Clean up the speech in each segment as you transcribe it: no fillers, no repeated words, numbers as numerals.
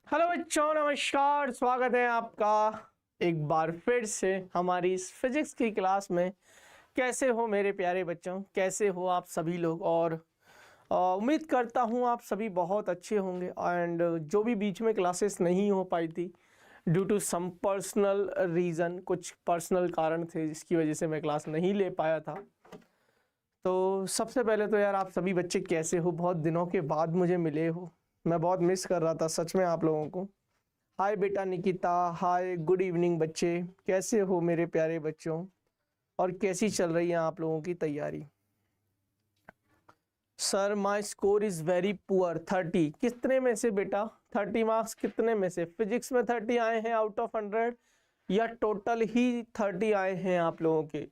Hello बच्चों, नमस्कार। स्वागत है आपका एक बार फिर से हमारी इस फिजिक्स की क्लास में। कैसे हो मेरे प्यारे बच्चों, कैसे हो आप सभी लोग। और उम्मीद करता हूँ आप सभी बहुत अच्छे होंगे। एंड जो भी बीच में क्लासेस नहीं हो पाई थी due to some personal reason, कुछ पर्सनल कारण थे जिसकी वजह से मैं क्लास नहीं ले पाया था। तो सबसे पहले तो यार आप सभी बच्चे कैसे हो, बहुत दिनों के बाद मुझे मिले हो। मैं बहुत मिस कर रहा था सच में आप लोगों को। हाय बेटा निकिता, हाय गुड इवनिंग बच्चे, कैसे हो मेरे प्यारे बच्चों। और कैसी चल रही है आप लोगों की तैयारी। Sir my score is very poor 30। कितने में से बेटा 30 मार्क्स कितने में से? फिजिक्स में 30 आए हैं आउट ऑफ 100 या टोटल ही 30 आए हैं आप लोगों के?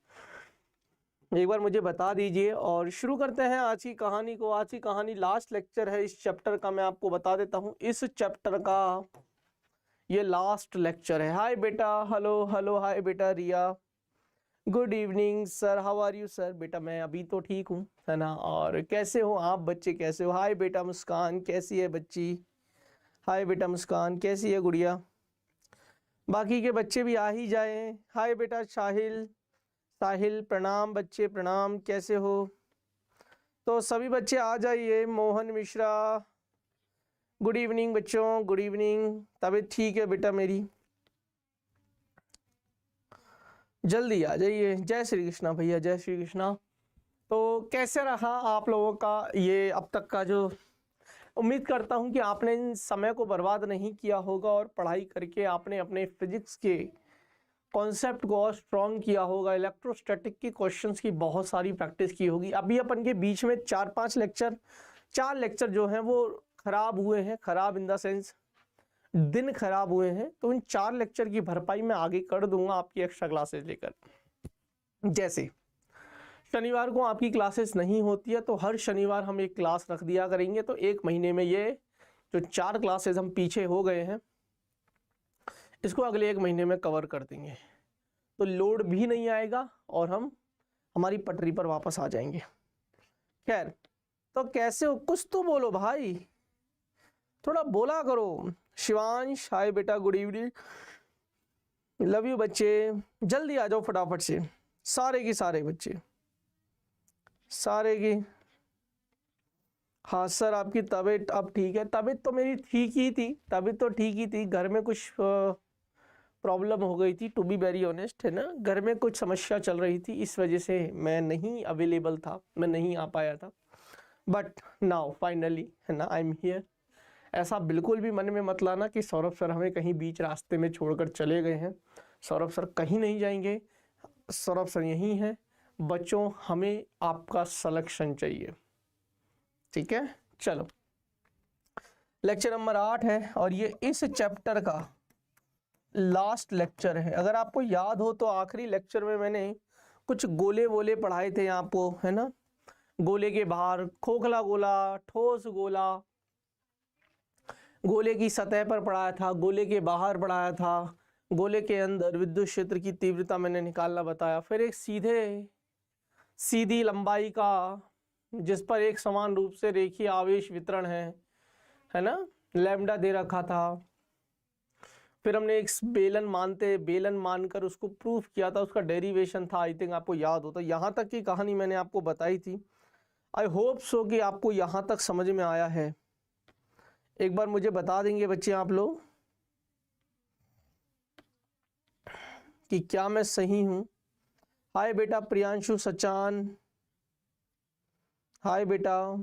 एक बार मुझे बता दीजिए। और शुरू करते हैं आज की कहानी को। आज की कहानी लास्ट लेक्चर है इस चैप्टर का। मैं आपको बता देता हूँ इस चैप्टर का ये लास्ट लेक्चर है। हाय बेटा, हेलो हेलो, हाय बेटा Riya, good evening sir, how are you sir. बेटा मैं अभी तो ठीक हूँ, है ना। और कैसे हो आप बच्चे, कैसे हो? हाय बेटा मुस्कान, कैसी है बच्ची? हाय बेटा मुस्कान, कैसी है गुड़िया? बाकी के बच्चे भी आ ही जाए। हाय बेटा साहिल, साहिल प्रणाम बच्चे, प्रणाम, कैसे हो? तो सभी बच्चे आ जाइए। मोहन मिश्रा, गुड इवनिंग बच्चों, गुड इवनिंग। तबीयत ठीक है बेटा मेरी? जल्दी आ जाइए। जय श्री कृष्णा भैया, जय श्री कृष्णा। तो कैसे रहा आप लोगों का ये अब तक का जो, उम्मीद करता हूं कि आपने इन समय को बर्बाद नहीं किया होगा और पढ़ाई करके आपने अपने फिजिक्स के कॉन्सेप्ट को और स्ट्रॉन्ग किया होगा। इलेक्ट्रोस्टैटिक की क्वेश्चंस की बहुत सारी प्रैक्टिस की होगी। अभी अपन के बीच में 4 लेक्चर जो हैं वो खराब हुए हैं। खराब इन द सेंस दिन खराब हुए हैं। तो इन 4 लेक्चर की भरपाई मैं आगे कर दूंगा आपकी एक्स्ट्रा क्लासेस लेकर। जैसे शनिवार को आपकी क्लासेस नहीं होती है तो हर शनिवार हम एक क्लास रख दिया करेंगे। तो एक महीने में ये जो 4 क्लासेस हम पीछे हो गए हैं इसको अगले एक महीने में कवर कर देंगे। तो लोड भी नहीं आएगा और हम हमारी पटरी पर वापस आ जाएंगे। खैर, तो कैसे हो? कुछ तो बोलो भाई, थोड़ा बोला करो। शिवांश, हाय बेटा, गुड इवनिंग, लव यू बच्चे। जल्दी आ जाओ फटाफट से, सारे के सारे बच्चे, सारे की। हाँ सर, आपकी तबीयत अब ठीक है? तबीयत तो मेरी ठीक ही थी, तबीयत तो ठीक ही थी। घर में कुछ प्रॉब्लम हो गई थी, टू बी वेरी ऑनेस्ट, है ना। घर में कुछ समस्या चल रही थी, इस वजह से मैं नहीं अवेलेबल था, मैं नहीं आ पाया था। बट नाउ फाइनली, है ना, आई एम हियर। ऐसा बिल्कुल भी मन में मत लाना कि सौरभ सर हमें कहीं बीच रास्ते में छोड़कर चले गए हैं। सौरभ सर कहीं नहीं जाएंगे, सौरभ सर यहीं हैं। बच्चों, हमें आपका सलेक्शन चाहिए, ठीक है। चलो, लेक्चर नंबर 8 है और ये इस चैप्टर का लास्ट लेक्चर है। अगर आपको याद हो तो आखिरी लेक्चर में मैंने कुछ गोले वोले पढ़ाए थे आपको, है ना। गोले के बाहर खोखला गोला, ठोस गोला, गोले की सतह पर पढ़ाया था, गोले के बाहर पढ़ाया था, गोले के अंदर विद्युत क्षेत्र की तीव्रता मैंने निकालना बताया। फिर एक सीधी लंबाई का जिस पर एक समान रूप से रेखीय आवेश वितरण है ना, लैम्डा दे रखा था। फिर हमने एक बेलन मानकर उसको प्रूफ किया था, उसका डेरिवेशन था। आई थिंक आपको याद हो। तो यहाँ तक की कहानी मैंने आपको बताई थी। आई होप सो कि आपको यहाँ तक समझ में आया है। एक बार मुझे बता देंगे बच्चे आप लोग कि क्या मैं सही हूं? हाय बेटा प्रियांशु सचान, हाय बेटा।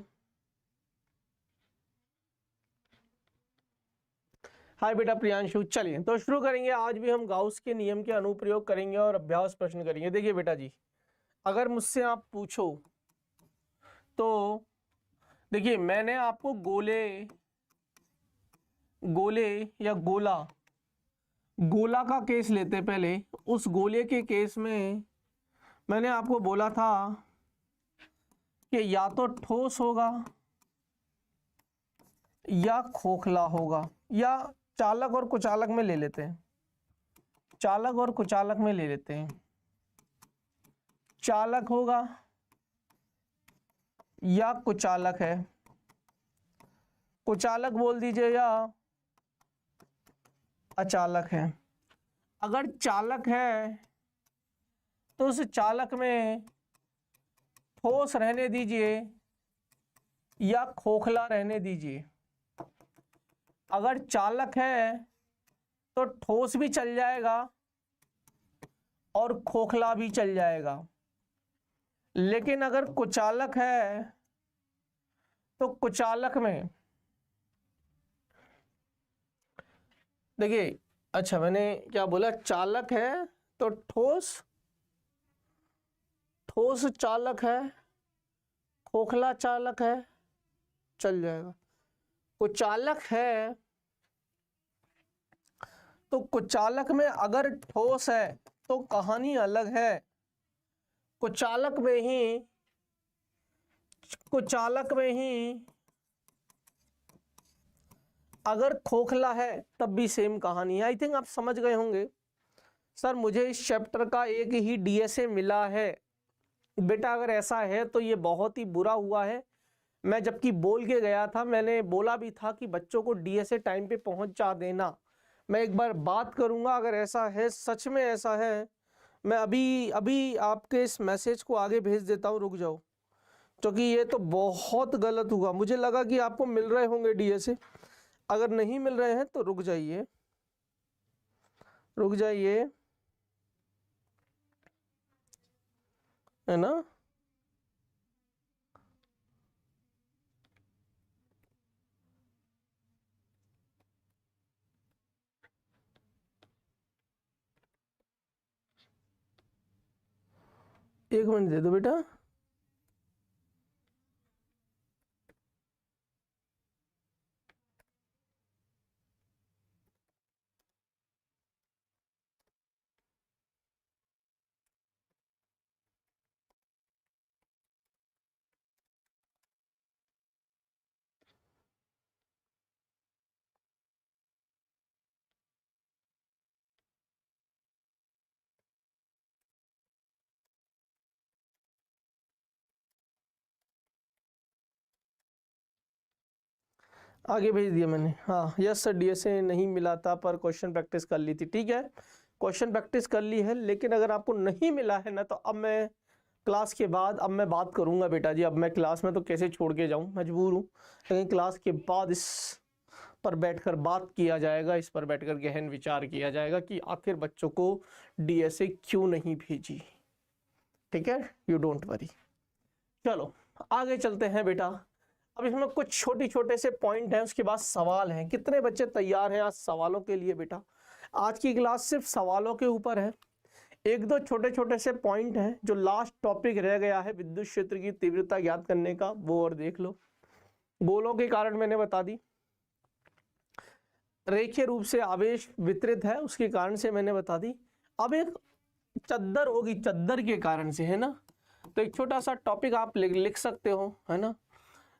हाय बेटा प्रियांशु। चलिए तो शुरू करेंगे। आज भी हम गाउस के नियम के अनुप्रयोग करेंगे और अभ्यास प्रश्न करेंगे। देखिए बेटा जी, अगर मुझसे आप पूछो तो देखिए, मैंने आपको गोले या गोला का केस लेते। पहले उस गोले के केस में मैंने आपको बोला था कि या तो ठोस होगा या खोखला होगा, या चालक और कुचालक में ले लेते हैं। चालक और कुचालक में ले लेते हैं। चालक होगा या कुचालक है, कुचालक बोल दीजिए या अचालक है। अगर चालक है तो उस चालक में ठोस रहने दीजिए या खोखला रहने दीजिए। अगर चालक है तो ठोस भी चल जाएगा और खोखला भी चल जाएगा, लेकिन अगर कुचालक है तो कुचालक में देखिए, अच्छा मैंने क्या बोला, चालक है तो ठोस, ठोस चालक है, खोखला चालक है, चल जाएगा। कुचालक है तो कुचालक में अगर ठोस है तो कहानी अलग है। कुचालक में ही अगर खोखला है तब भी सेम कहानी है। आई थिंक आप समझ गए होंगे। सर मुझे इस चैप्टर का एक ही डीएसए मिला है। बेटा अगर ऐसा है तो ये बहुत ही बुरा हुआ है। मैं जबकि बोल के गया था, मैंने बोला भी था कि बच्चों को डीएसए टाइम पे पहुंचा देना। मैं एक बार बात करूंगा, अगर ऐसा है, सच में ऐसा है, मैं अभी आपके इस मैसेज को आगे भेज देता हूँ। रुक जाओ, क्योंकि ये तो बहुत गलत हुआ। मुझे लगा कि आपको मिल रहे होंगे डीएसए। अगर नहीं मिल रहे हैं तो रुक जाइए, रुक जाइए, है ना। एक मिनट दे दो बेटा। आगे भेज दिया मैंने। हाँ यस सर, डीएसए नहीं मिला था पर क्वेश्चन प्रैक्टिस कर ली थी। ठीक है, क्वेश्चन प्रैक्टिस कर ली है, लेकिन अगर आपको नहीं मिला है ना, तो अब मैं क्लास के बाद अब मैं बात करूंगा बेटा जी। अब मैं क्लास में तो कैसे छोड़ के जाऊं, मजबूर हूं, लेकिन क्लास के बाद इस पर बैठकर बात किया जाएगा, इस पर बैठकर गहन विचार किया जाएगा कि आखिर बच्चों को डीएसए क्यों नहीं भेजी। ठीक है, यू डोंट वरी। चलो आगे चलते हैं बेटा। अब इसमें कुछ छोटे से पॉइंट हैं, उसके बाद सवाल हैं। कितने बच्चे तैयार हैं आज सवालों के लिए बेटा? आज की क्लास सिर्फ सवालों के ऊपर है। एक दो छोटे से पॉइंट हैं, जो लास्ट टॉपिक रह गया है विद्युत क्षेत्र की तीव्रता ज्ञात करने का, वो और देख लो। गोलों के कारण मैंने बता दी, रेखीय रूप से आवेश वितरित है उसके कारण से मैंने बता दी। अब एक चद्दर होगी, चद्दर के कारण से, है ना। तो एक छोटा सा टॉपिक आप लिख सकते हो, है ना।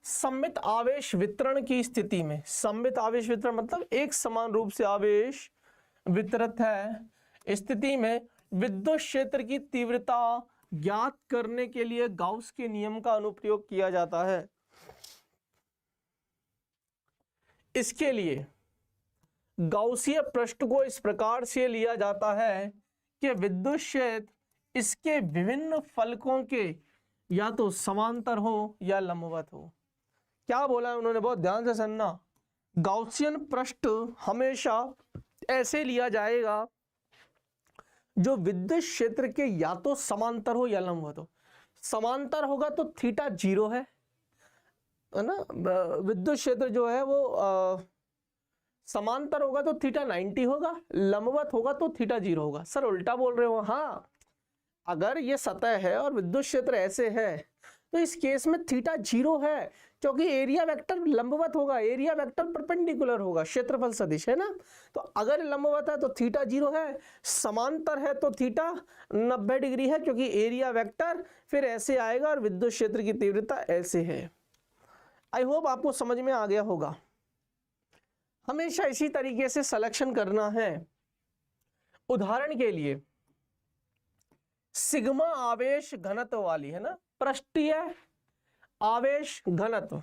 सममित आवेश वितरण की स्थिति में, सममित आवेश वितरण मतलब एक समान रूप से आवेश वितरित है स्थिति में विद्युत क्षेत्र की तीव्रता ज्ञात करने के लिए गाउस के नियम का अनुप्रयोग किया जाता है। इसके लिए गाउसीय पृष्ठ को इस प्रकार से लिया जाता है कि विद्युत क्षेत्र इसके विभिन्न फलकों के या तो समांतर हो या लंबवत हो। क्या बोला है उन्होंने, बहुत ध्यान से सुनना। गाउसियन पृष्ठ हमेशा ऐसे लिया जाएगा जो विद्युत क्षेत्र के या तो समांतर हो या लंबवत हो। समांतर होगा तो थीटा 0 है ना। विद्युत क्षेत्र जो है वो समांतर होगा तो थीटा 90 होगा, लंबवत होगा तो थीटा 0 होगा। सर उल्टा बोल रहे हो? हाँ, अगर ये सतह है और विद्युत क्षेत्र ऐसे है तो इस केस में थीटा 0 है, क्योंकि एरिया वेक्टर लंबवत होगा, एरिया वेक्टर परपेंडिकुलर होगा, क्षेत्रफल सदिश, है ना। तो अगर लंबवत है तो थीटा 0 है, समांतर है तो थीटा 90 डिग्री है, क्योंकि एरिया वेक्टर फिर ऐसे आएगा और विद्युत क्षेत्र की तीव्रता ऐसे है। आई होप आपको समझ में आ गया होगा। हमेशा इसी तरीके से सिलेक्शन करना है। उदाहरण के लिए सिग्मा आवेश घनत्व वाली, है ना, पृष्ठीय आवेश घनत्व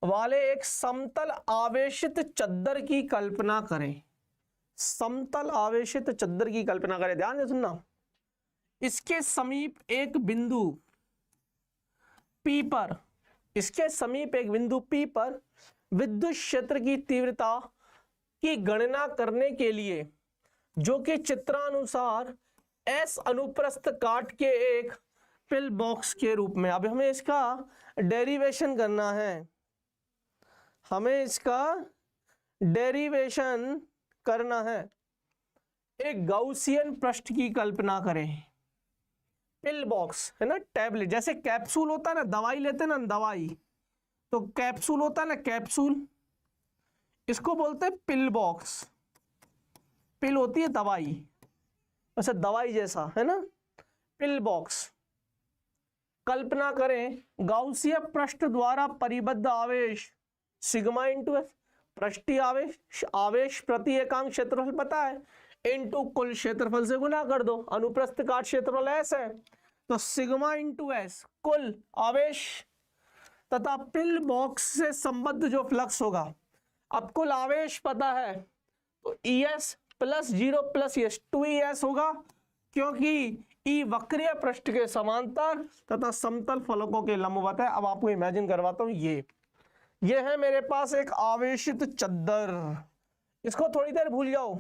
वाले एक समतल आवेशित चद्दर की कल्पना करें। समतल आवेशित चद्दर की कल्पना करें। ध्यान से सुनना, इसके समीप एक बिंदु P पर, इसके समीप एक बिंदु P पर विद्युत क्षेत्र की तीव्रता की गणना करने के लिए, जो कि चित्रानुसार S अनुप्रस्थ काट के एक पिल बॉक्स के रूप में, अब हमें इसका डेरिवेशन करना है, हमें इसका डेरिवेशन करना है। एक गाउसियन पृष्ठ की कल्पना करें। पिल बॉक्स है ना, टैबलेट, जैसे कैप्सूल होता है ना, दवाई लेते हैं ना, दवाई, तो कैप्सूल होता है ना, कैप्सूल, इसको बोलते हैं पिल बॉक्स। पिल होती है दवाई, वैसे दवाई जैसा है ना, पिल बॉक्स। कल्पना करें गाउसीय पृष्ठ द्वारा परिबद्ध आवेश सिग्मा इंटू एस, पृष्ठीय आवेश, आवेश प्रति एकांक क्षेत्रफल पता है, इंटू कुल क्षेत्रफल से गुना कर दो, अनुप्रस्थ काट क्षेत्रफल एस है, तो सिग्मा इंटू एस कुल आवेश तथा पिल बॉक्स से संबद्ध जो फ्लक्स होगा। अब कुल आवेश पता है तो ES plus 0 plus ES 2ES होगा, क्योंकि E वक्रीय पृष्ठ के समांतर तथा समतल फलकों के लंबवत है। अब आपको इमेजिन करवाता हूं, ये है मेरे पास एक आवेशित चद्दर, इसको थोड़ी देर भूल जाओ,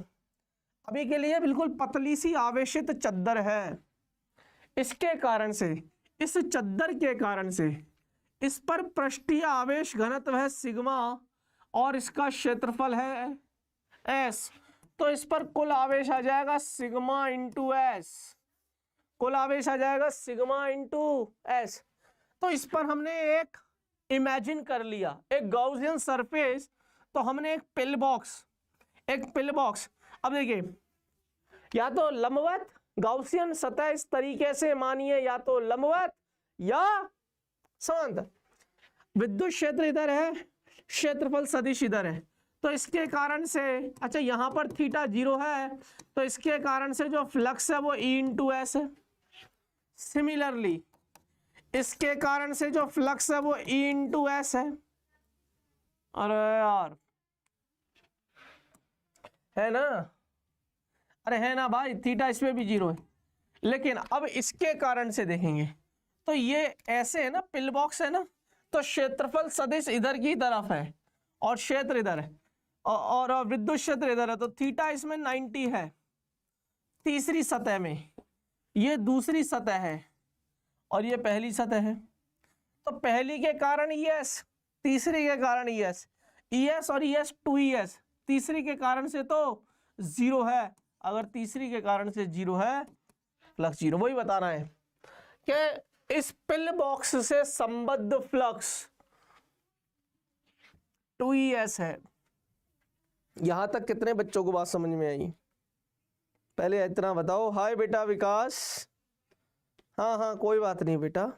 अभी के लिए बिल्कुल पतली सी आवेशित चद्दर है। इसके कारण से, इस चद्दर के कारण से इस पर पृष्ठीय आवेश घनत्व है सिग्मा और इसका क्षेत्रफल है S, तो इस पर कुल आवेश आ जाएगा सिग्मा इंटू एस, कुल आवेश आ जाएगा सिग्मा इंटू एस। तो इस पर हमने एक इमेजिन कर लिया, एक गाउसियन सरफेस, तो हमने एक पिल बॉक्स, अब देखिए, या तो लंबवत गाउसियन सतह इस तरीके से मानिए, या तो लंबवत या समांतर, विद्युत क्षेत्र इधर है, क्षेत्रफल सदिश इधर है, तो इसके कारण से, अच्छा यहां पर थीटा 0 है, तो इसके कारण से जो फ्लक्स है वो E इंटू एस है। सिमिलरली इसके कारण से जो फ्लक्स है वो E इंटू एस है। अरे यार है ना, अरे है ना भाई, थीटा इसमें भी 0 है। लेकिन अब इसके कारण से देखेंगे तो ये ऐसे है ना, पिल बॉक्स है ना, तो क्षेत्रफल सदिश इधर की तरफ है और क्षेत्र इधर है, और विद्युत क्षेत्र इधर है, तो थीटा इसमें 90 है तीसरी सतह में, ये दूसरी सतह है और ये पहली सतह है। तो पहली के कारण ES, तीसरी के कारण ES, ES और ES 2ES, तीसरी के कारण से तो 0 है, अगर तीसरी के कारण से 0 है, फ्लक्स 0। वही बताना है कि इस पिल बॉक्स से संबद्ध फ्लक्स 2ES है। यहां तक कितने बच्चों को बात समझ में आई? पहले इतना बताओ। हाय बेटा विकास, हाँ कोई बात नहीं बेटा।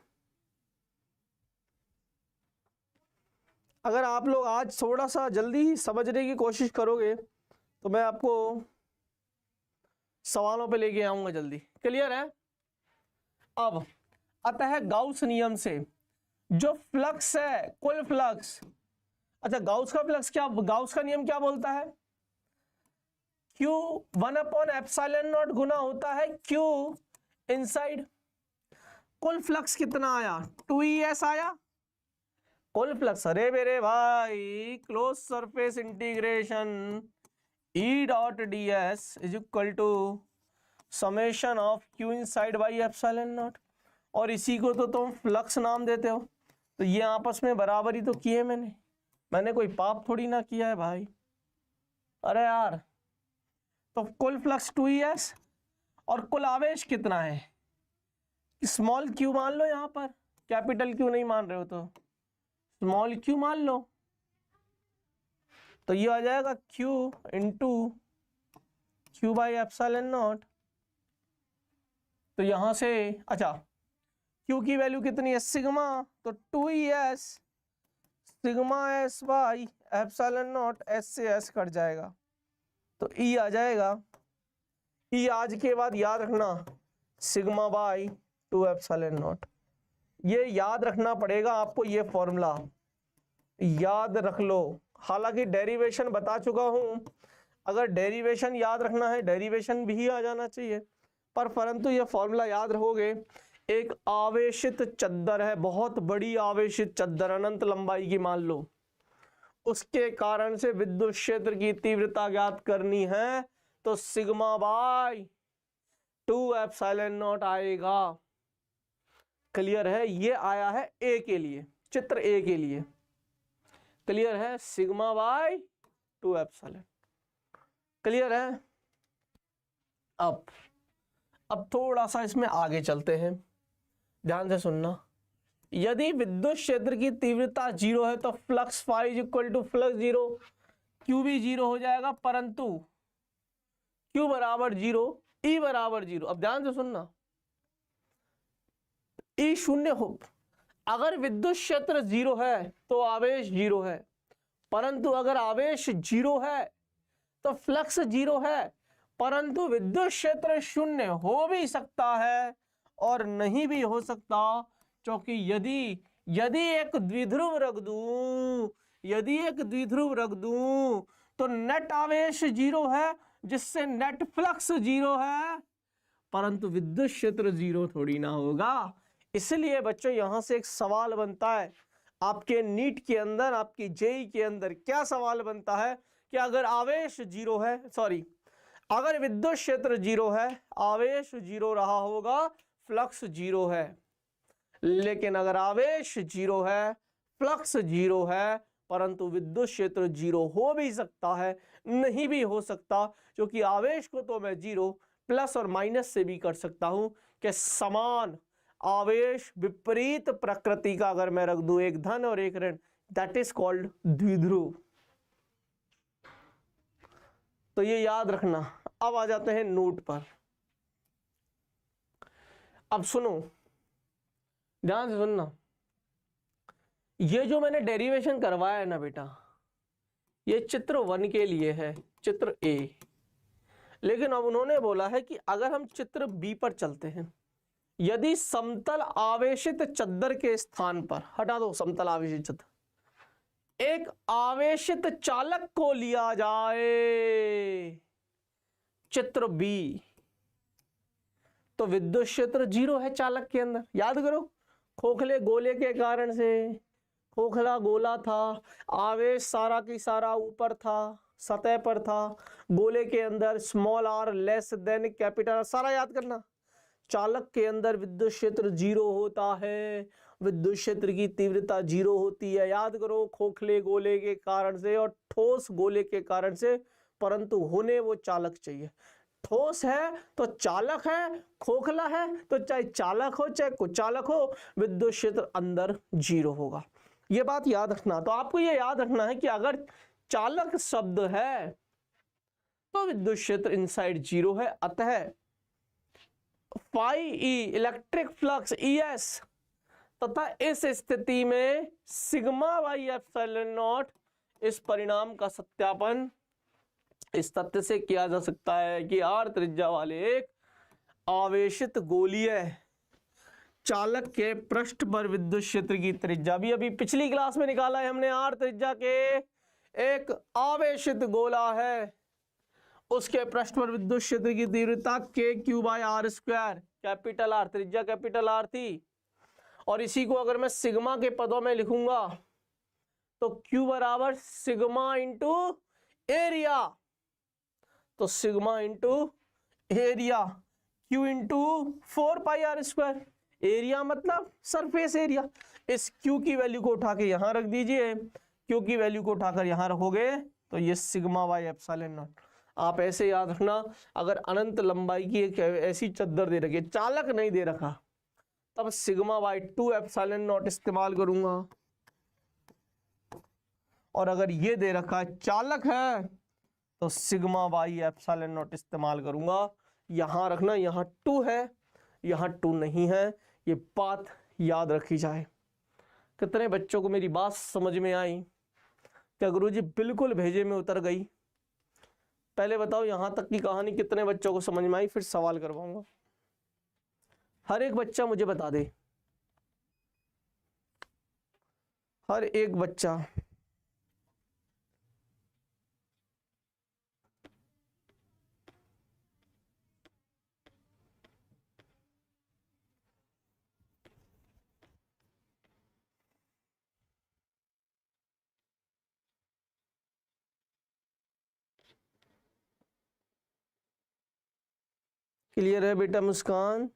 अगर आप लोग आज थोड़ा सा जल्दी समझने की कोशिश करोगे तो मैं आपको सवालों पे लेके आऊंगा जल्दी। क्लियर है? अब अतः गाउस नियम से जो फ्लक्स है, कुल फ्लक्स, अच्छा गाउस का फ्लक्स क्या, गाउस का नियम क्या बोलता है? Q 1/ε0 गुना होता है Q इनसाइड। कुल फ्लक्स कितना आया? 2ES आया कुल फ्लक्स। अरे मेरे भाई, close surface integration E dot ds is equal to summation of Q inside by ε0, और इसी को तो तुम फ्लक्स नाम देते हो। तो ये आपस में बराबरी तो की है मैंने कोई पाप थोड़ी ना किया है भाई। अरे यार, तो कुल फ्लक्स 2ES और कुल आवेश कितना है? स्मॉल q मान लो, यहां पर कैपिटल Q नहीं मान रहे हो तो स्मॉल q मान लो, तो ये आ जाएगा Q इंटू Q बाई ε0। तो यहां से अच्छा Q की वैल्यू कितनी है? सिग्मा, तो 2ES sigma S by ε0, S से S कट जाएगा तो E आ जाएगा। E आज के बाद याद रखना सिग्मा बाई 2ε0, ये याद रखना पड़ेगा आपको, ये फॉर्मूला याद रख लो। हालांकि डेरिवेशन बता चुका हूं, अगर डेरिवेशन याद रखना है डेरिवेशन भी आ जाना चाहिए, पर परंतु ये फॉर्मूला याद रखोगे। एक आवेशित चद्दर है, बहुत बड़ी आवेशित चद्दर, अनंत लंबाई की मान लो, उसके कारण से विद्युत क्षेत्र की तीव्रता ज्ञात करनी है, तो सिग्मा बाय 2 एप्सिलॉन नॉट आएगा। क्लियर है? ये आया है ए के लिए, चित्र ए के लिए। क्लियर है? Sigma bye 2 epsilon. क्लियर है? अब थोड़ा सा इसमें आगे चलते हैं, ध्यान से सुनना। यदि विद्युत क्षेत्र की तीव्रता 0 है तो flux phi is equal to flux 0, Q भी 0 हो जाएगा, परंतु क्यू बराबर 0, ई बराबर 0। अब ध्यान से सुनना, ई शून्य हो, अगर विद्युत क्षेत्र 0 है तो आवेश 0 है, परंतु अगर आवेश 0 है तो फ्लक्स 0 है, परंतु विद्युत क्षेत्र शून्य हो भी सकता है और नहीं भी हो सकता, क्योंकि यदि एक द्विध्रुव रख दूं तो नेट आवेश 0 है, जिससे नेट फ्लक्स 0 है, परंतु विद्युत क्षेत्र 0 थोड़ी ना होगा। इसलिए बच्चों यहां से एक सवाल बनता है आपके नीट के अंदर, आपकी जेई के अंदर क्या सवाल बनता है कि अगर आवेश 0 है, अगर विद्युत क्षेत्र 0 है, आवेश 0 रहा होगा, फ्लक्स 0 है, लेकिन अगर आवेश 0 है, फ्लक्स 0 है, परंतु विद्युत क्षेत्र 0 हो भी सकता है, नहीं भी हो सकता, क्योंकि आवेश को तो मैं 0 प्लस और माइनस से भी कर सकता हूं कि समान आवेश विपरीत प्रकृति का अगर मैं रख दूं, एक धन और एक ऋण, दैट इज कॉल्ड द्विध्रुव। तो ये याद रखना। अब आ जाते हैं नोट पर। अब सुनो, ध्यान से सुनना, ये जो मैंने डेरिवेशन करवाया है ना बेटा, ये चित्र 1 के लिए है, चित्र ए। लेकिन अब उन्होंने बोला है कि अगर हम चित्र बी पर चलते हैं, यदि समतल आवेशित चद्दर के स्थान पर, हटा दो समतल आवेशित चद्दर, एक आवेशित चालक को लिया जाए, चित्र बी, तो विद्युत क्षेत्र 0 है चालक के अंदर। याद करो, खोखले गोले के कारण से, खोखला गोला था, आवेश सारा की सारा ऊपर था, सतह पर था, गोले के अंदर small R less than capital, सारा याद करना। चालक के अंदर विद्युत क्षेत्र 0 होता है, विद्युत क्षेत्र की तीव्रता 0 होती है। याद करो, खोखले गोले के कारण से और ठोस गोले के कारण से, परंतु होने वो चालक चाहिए। ठोस है तो चालक है, खोखला है तो चाहे चालक हो चाहे कुचालक हो, विद्युत क्षेत्र अंदर 0 होगा। ये बात याद रखना। तो आपको ये याद रखना है कि अगर चालक शब्द है तो विद्युत क्षेत्र इनसाइड 0 है, अतः phi E electric flux ES, तथा इस स्थिति में सिग्मा बाई एप्सिलॉन नॉट, इस परिणाम का सत्यापन इस तथ्य से किया जा सकता है कि R त्रिज्या वाले एक आवेशित गोलीय चालक के पृष्ठ पर विद्युत क्षेत्र की त्रिज्या, भी अभी पिछली क्लास में निकाला है हमने, R त्रिज्या के एक आवेशित गोला है, उसके पृष्ठ पर विद्युत क्षेत्र की तीव्रता Q/R², कैपिटल R, त्रिज्या कैपिटल R थी। और इसी को अगर मैं सिग्मा के पदों में लिखूंगा तो Q बराबर सिग्मा इंटू एरिया, तो sigma into area, Q into 4πr², area मतलब सरफेस एरिया। इस Q की वैल्यू को उठा के यहां रख दीजिए, Q की वैल्यू को उठाकर यहां रखोगे तो ये सिग्मा बाई एप्सिलॉन नॉट। आप ऐसे याद रखना, अगर अनंत लंबाई की एक ऐसी चद्दर दे रखी है, चालक नहीं दे रखा, तब सिग्मा बाई 2 एप्सिलॉन नॉट इस्तेमाल करूंगा, और अगर ये दे रखा है चालक है तो सिग्मा बाई एप्सिलॉन नॉट इस्तेमाल करूंगा। यहां रखना, यहां 2 है, यहां 2 नहीं है, ये बात याद रखी जाए। कितने बच्चों को मेरी बात समझ में आई? क्या गुरुजी बिल्कुल भेजे में उतर गई? पहले बताओ यहां तक की कहानी कितने बच्चों को समझ में आई, फिर सवाल करवाऊंगा। हर एक बच्चा मुझे बता दे, हर एक बच्चा। क्लियर है बेटा मुस्कान?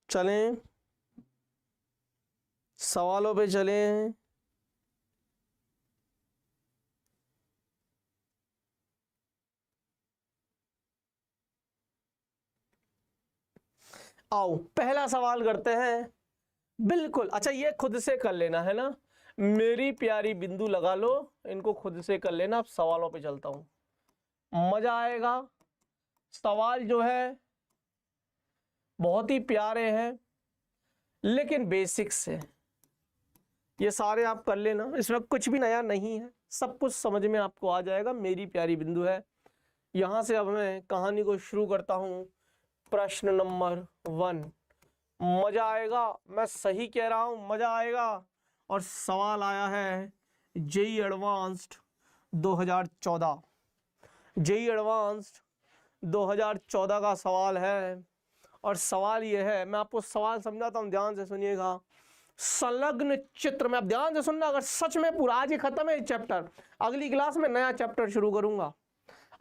चलें सवालों पे चलें। आओ पहला सवाल करते हैं। बिल्कुल, अच्छा ये खुद से कर लेना है ना, मेरी प्यारी बिंदु लगा लो, इनको खुद से कर लेना। अब सवालों पे चलता हूं, मजा आएगा। सवाल जो है बहुत ही प्यारे हैं लेकिन बेसिक्स है, ये सारे आप कर लेना, इसमें कुछ भी नया नहीं है, सब कुछ समझ में आपको आ जाएगा। मेरी प्यारी बिंदु है। यहां से अब मैं कहानी को शुरू करता हूं। प्रश्न नंबर 1, मजा आएगा, मैं सही कह रहा हूं, मजा आएगा। और सवाल आया है जेईई एडवांस्ड 2014, जेईई एडवांस्ड 2014 का सवाल है। और सवाल ये है, मैं आपको सवाल समझाता हूं, ध्यान से सुनिएगा। संलग्न चित्र में, अब ध्यान से सुनना, अगर सच में पूरा आज ही खत्म है चैप्टर, अगली क्लास में नया चैप्टर शुरू करूंगा,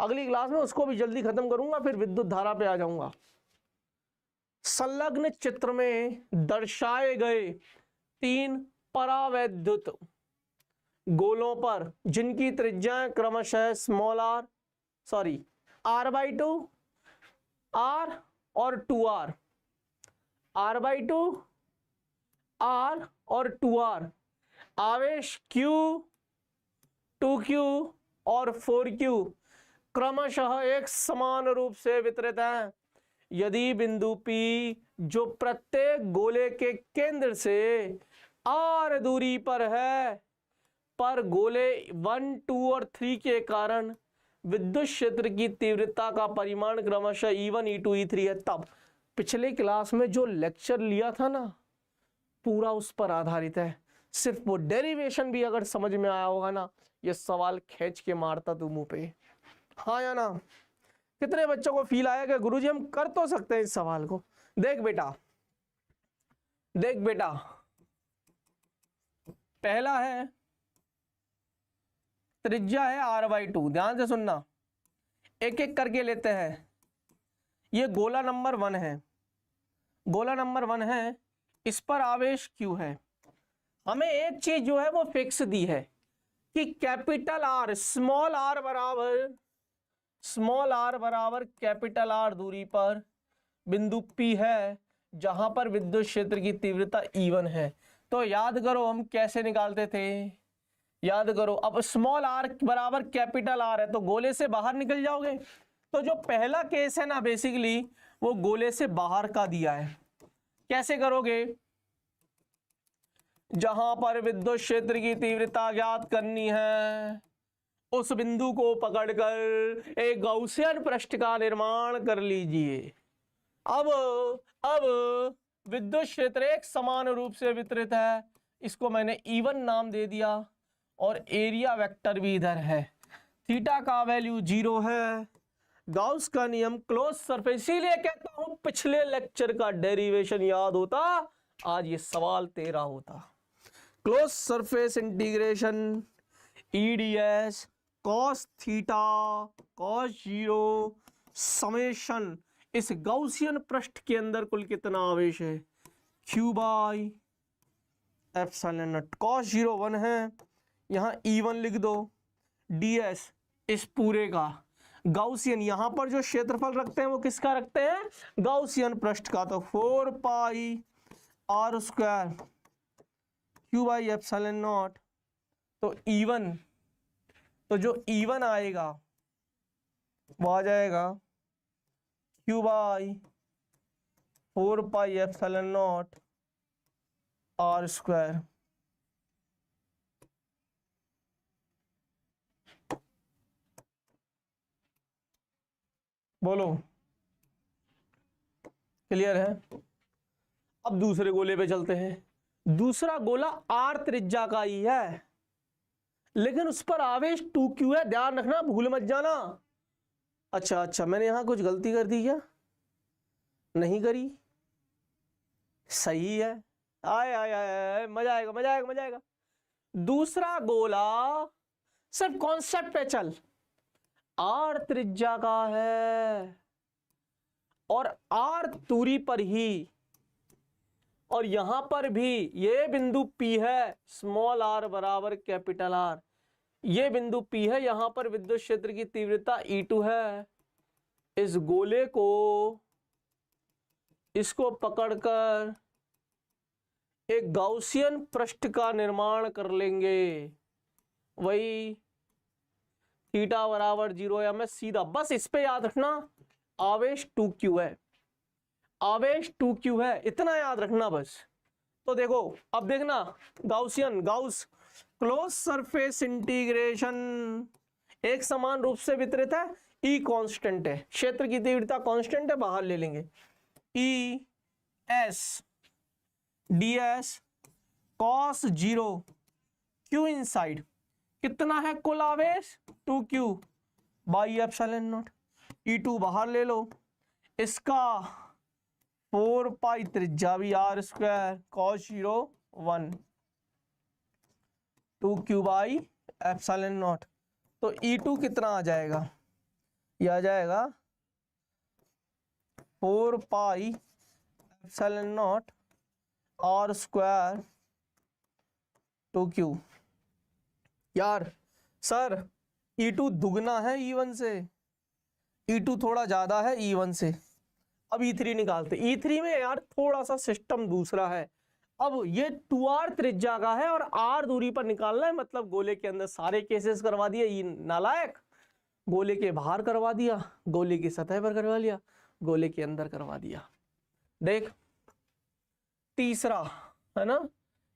अगली क्लास में उसको भी जल्दी खत्म करूंगा, फिर विद्युत धारा पे आ जाऊंगा। संलग्न चित्र में दर्शाए गए 3 परावैद्युत गोलों पर जिनकी त्रिज्याएं क्रमशः r/2, r और 2r, r/2, r और 2r, आवेश q, 2q और 4q क्रमशः एक समान रूप से वितरित है। यदि बिंदु P जो प्रत्येक गोले के केंद्र से r दूरी पर है, पर गोले 1, 2 और 3 के कारण विद्युत क्षेत्र की तीव्रता का परिमाण क्रमशः E1, E2, E3 है। तब पिछले क्लास में जो लेक्चर लिया था ना, पूरा उस पर आधारित है। सिर्फ वो डेरिवेशन भी अगर समझ में आया होगा ना, ये सवाल खींच के मारता तू मुंह पे, हाँ या ना? कितने बच्चों को फील आया कि गुरुजी हम कर तो सकते हैं इस सवाल को? देख बेटा, देख बेटा, पहला है त्रिज्या है r/2, ध्यान से सुनना, एक एक करके लेते हैं। ये गोला नंबर 1 है, गोला नंबर 1 है, इस पर आवेश q है। हमें एक चीज जो है वो फिक्स दी है कि कैपिटल R, स्मॉल r बराबर कैपिटल R दूरी पर बिंदु P है, जहां पर विद्युत क्षेत्र की तीव्रता E1 है। तो याद करो हम कैसे निकालते थे, याद करो। अब स्मॉल r बराबर कैपिटल R है तो गोले से बाहर निकल जाओगे। तो जो पहला केस है ना, बेसिकली वो गोले से बाहर का दिया है। कैसे करोगे? जहां पर विद्युत क्षेत्र की तीव्रता ज्ञात करनी है, उस बिंदु को पकड़कर एक गॉसियन पृष्ठ का निर्माण कर लीजिए। अब विद्युत क्षेत्र एक समान रूप से वितरित है, इसको मैंने E1 नाम दे दिया, और एरिया वेक्टर भी इधर है। थीटा का वैल्यू 0 है। गाउस का नियम, क्लोज सरफेस, इसीलिए कहता हूं पिछले लेक्चर का डेरिवेशन याद होता, आज ये सवाल तेरा होता। Close surface integration EDS cos theta cos 0 summation, इस गॉसियन पृष्ठ के अंदर कुल कितना आवेश है, Q/ε0। cos 0 1 है, यहां E1 लिख दो, ds इस पूरे का गॉसियन, यहां पर जो क्षेत्रफल रखते हैं वो किसका रखते हैं, गॉसियन पृष्ठ का। तो 4πr² Q/ε0। तो E1, तो जो E1 आएगा वो आ जाएगा Q/4πε0 r²। बोलो क्लियर है? अब दूसरे गोले पे चलते हैं। दूसरा गोला R त्रिज्या का ही है, लेकिन उस पर आवेश 2q है, ध्यान रखना, भूल मत जाना। अच्छा, मैंने यहां कुछ गलती कर दी क्या? नहीं करी, सही है। आए आए आए, मजा आएगा, मजा आएगा, मजा आएगा। दूसरा गोला, सिर्फ कॉन्सेप्ट पे चल, आर त्रिज्या का है और आर दूरी पर ही, और यहां पर भी ये बिंदु P है, स्मॉल r बराबर कैपिटल R, ये बिंदु P है, यहां पर विद्युत क्षेत्र की तीव्रता E2 है। इस गोले को, इसको पकड़कर एक गाउसियन पृष्ठ का निर्माण कर लेंगे, वही थीटा बराबर 0 या मैं सीधा, बस इस पे याद रखना आवेश 2q है, आवेश 2q है, इतना याद रखना बस। तो देखो अब देखना, Gaussian, Gauss close surface integration एक समान रूप से वितरित है, E कांस्टेंट है, क्षेत्र की तीव्रता कांस्टेंट है, बाहर ले लेंगे, E S ds cos 0 q inside कितना है कुल आवेश 2q by epsilon not, E2 बाहर ले लो, इसका 4 पाई त्रिज्या भी r square cos 0 1 2q by epsilon naught. तो E2 कितना आ जाएगा, ये आ जाएगा 4 pi epsilon not r square 2q। यार सर E2 दुगना है E1 से, E2 थोड़ा ज्यादा है E1 से। अब E3 निकालते, E3 में यार थोड़ा सा सिस्टम दूसरा है। अब ये 2r त्रिज्या का है और r दूरी पर निकालना है, मतलब गोले के अंदर सारे केसेस करवा दिए, ये नालायक, गोले के बाहर करवा दिया, गोले की सतह पर करवा लिया, गोले के अंदर करवा दिया। देख तीसरा है ना,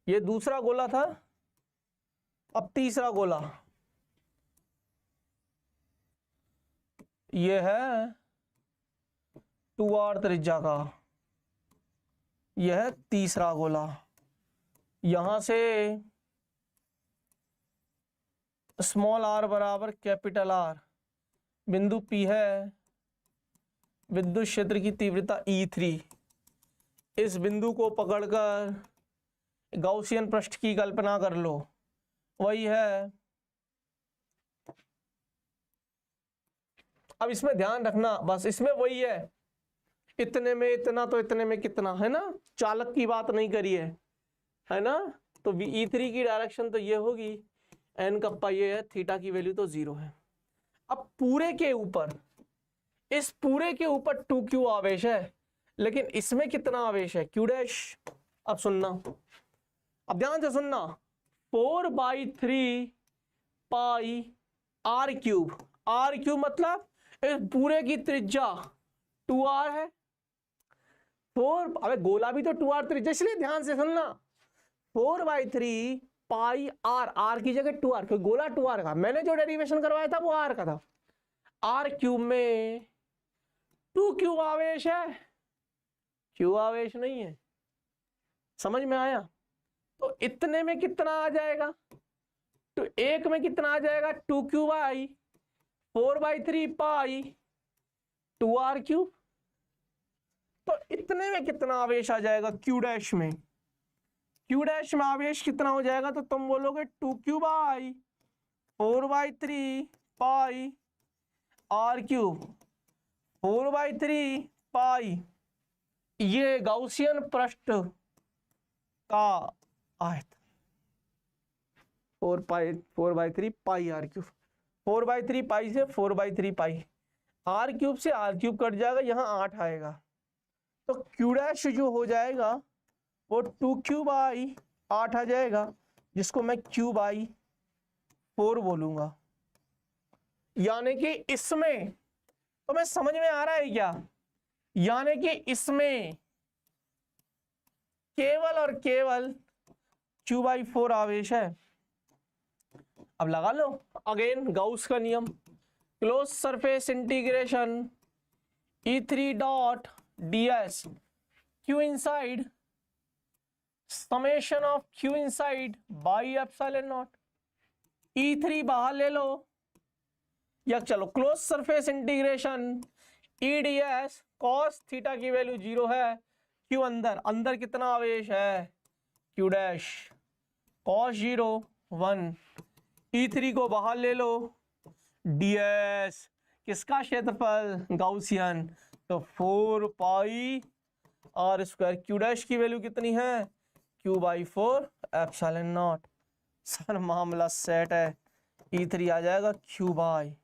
ये दूसरा गोला था, अब तीसरा गोला ये है 2r त्रिज्या का, यह है तीसरा गोला, यहां से स्मॉल r बराबर कैपिटल R, बिंदु P है, विद्युत क्षेत्र की तीव्रता E3, इस बिंदु को पकड़कर गाउसियन पृष्ठ की कल्पना कर लो, वही है। अब इसमें ध्यान रखना, बस इसमें वही है, इतने में इतना तो इतने में कितना, है ना, चालक की बात नहीं करी है ना। तो E3 की डायरेक्शन तो ये होगी, n कप्पा ये है, थीटा की वैल्यू तो 0 है। अब पूरे के ऊपर, इस पूरे के ऊपर 2q आवेश है, लेकिन इसमें कितना आवेश है q डैश। अब सुनना, अब ध्यान से सुनना, 4/3 पाई r क्यूब, r क्यूब मतलब इस पूरे की त्रिज्या 2r है, 4, अबे गोला भी तो 2r त्रिज्या, इसलिए ध्यान से सुनना, 4/3 पाई r की जगह 2r, क्योंकि गोला 2r का, मैंने जो डेरिवेशन करवाया था वो r का था, r क्यूब में 2q आवेश है, q आवेश नहीं है, समझ में आया। तो इतने में कितना आ जाएगा, तो एक में कितना आ जाएगा 2q by 4/3 pi 2r cube. तो इतने में कितना आवेश आ जाएगा q डैश में, q डैश में आवेश कितना हो जाएगा, तो तुम बोलोगे 2q by 4/3 pi r cube, 4/3 पाई, ये गाउसियन पृष्ठ का आयत, 4/3 पाई r क्यूब, 4/3 पाई से 4/3 पाई, r क्यूब से r क्यूब कट जाएगा, यहाँ 8 आएगा, तो q डैश जो हो जाएगा वो 2q बाई 8 आ जाएगा, जिसको मैं q बाई 4 बोलूंगा। यानी कि इसमें, तो मैं समझ में आ रहा है क्या, यानी कि इसमें केवल और केवल q/4 आवेश है। अब लगा लो अगेन गाउस का नियम, close surface integration E3 dot ds q inside summation of q inside by epsilon not, E3 बाहर ले लो, या चलो close surface integration EDS cos theta की वैल्यू 0 है, q अंदर, अंदर कितना आवेश है q डैश cos 0 1, E3 को बाहर ले लो, ds किसका क्षेत्रफल, गाउसियन, तो 4 pi R square, Q dash की वैल्यू कितनी है, Q/4 एप्सिलॉन नॉट। सर मामला सेट है, E3 आ जाएगा Q/4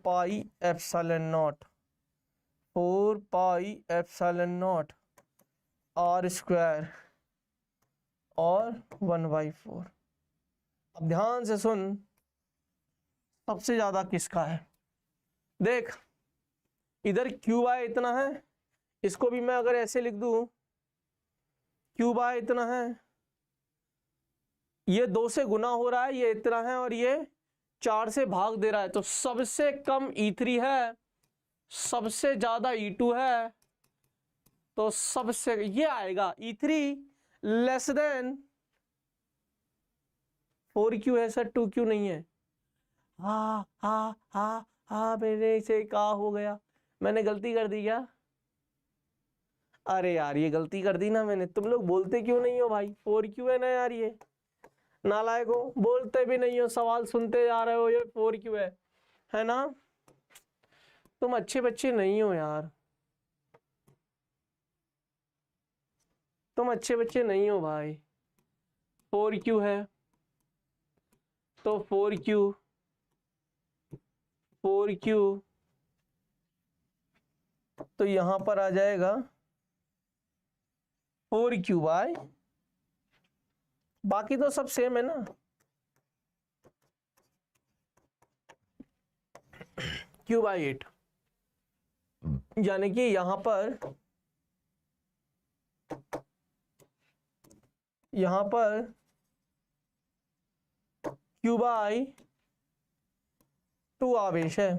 pi epsilon naught, 4 pi epsilon naught R square और 1/4। अब ध्यान से सुन, सबसे ज्यादा किसका है, देख इधर Q/, इतना है, इसको भी मैं अगर ऐसे लिख दूं, Q/, इतना है, ये 2 से गुना हो रहा है, ये इतना है, और ये 4 से भाग दे रहा है, तो सबसे कम E3 है, सबसे ज्यादा E2 है, तो सबसे ये आएगा E3 लेस देन 4Q है सर, 2Q नहीं है। हाँ मेरे से क्या हो गया, मैंने गलती कर दी क्या, अरे यार ये गलती कर दी ना मैंने, तुम लोग बोलते क्यों नहीं हो भाई, 4Q है ना यार, ये नालायक हो, बोलते भी नहीं हो, सवाल सुनते जा रहे हो, ये 4Q है ना, तुम अच्छे बच्चे नहीं हो यार, तुम अच्छे बच्चे नहीं हो भाई। 4Q है तो 4Q तो यहां पर आ जाएगा 4Q/, बाकी तो सब सेम है ना, Q/8, यानी कि यहां पर Q/2 आवेश है,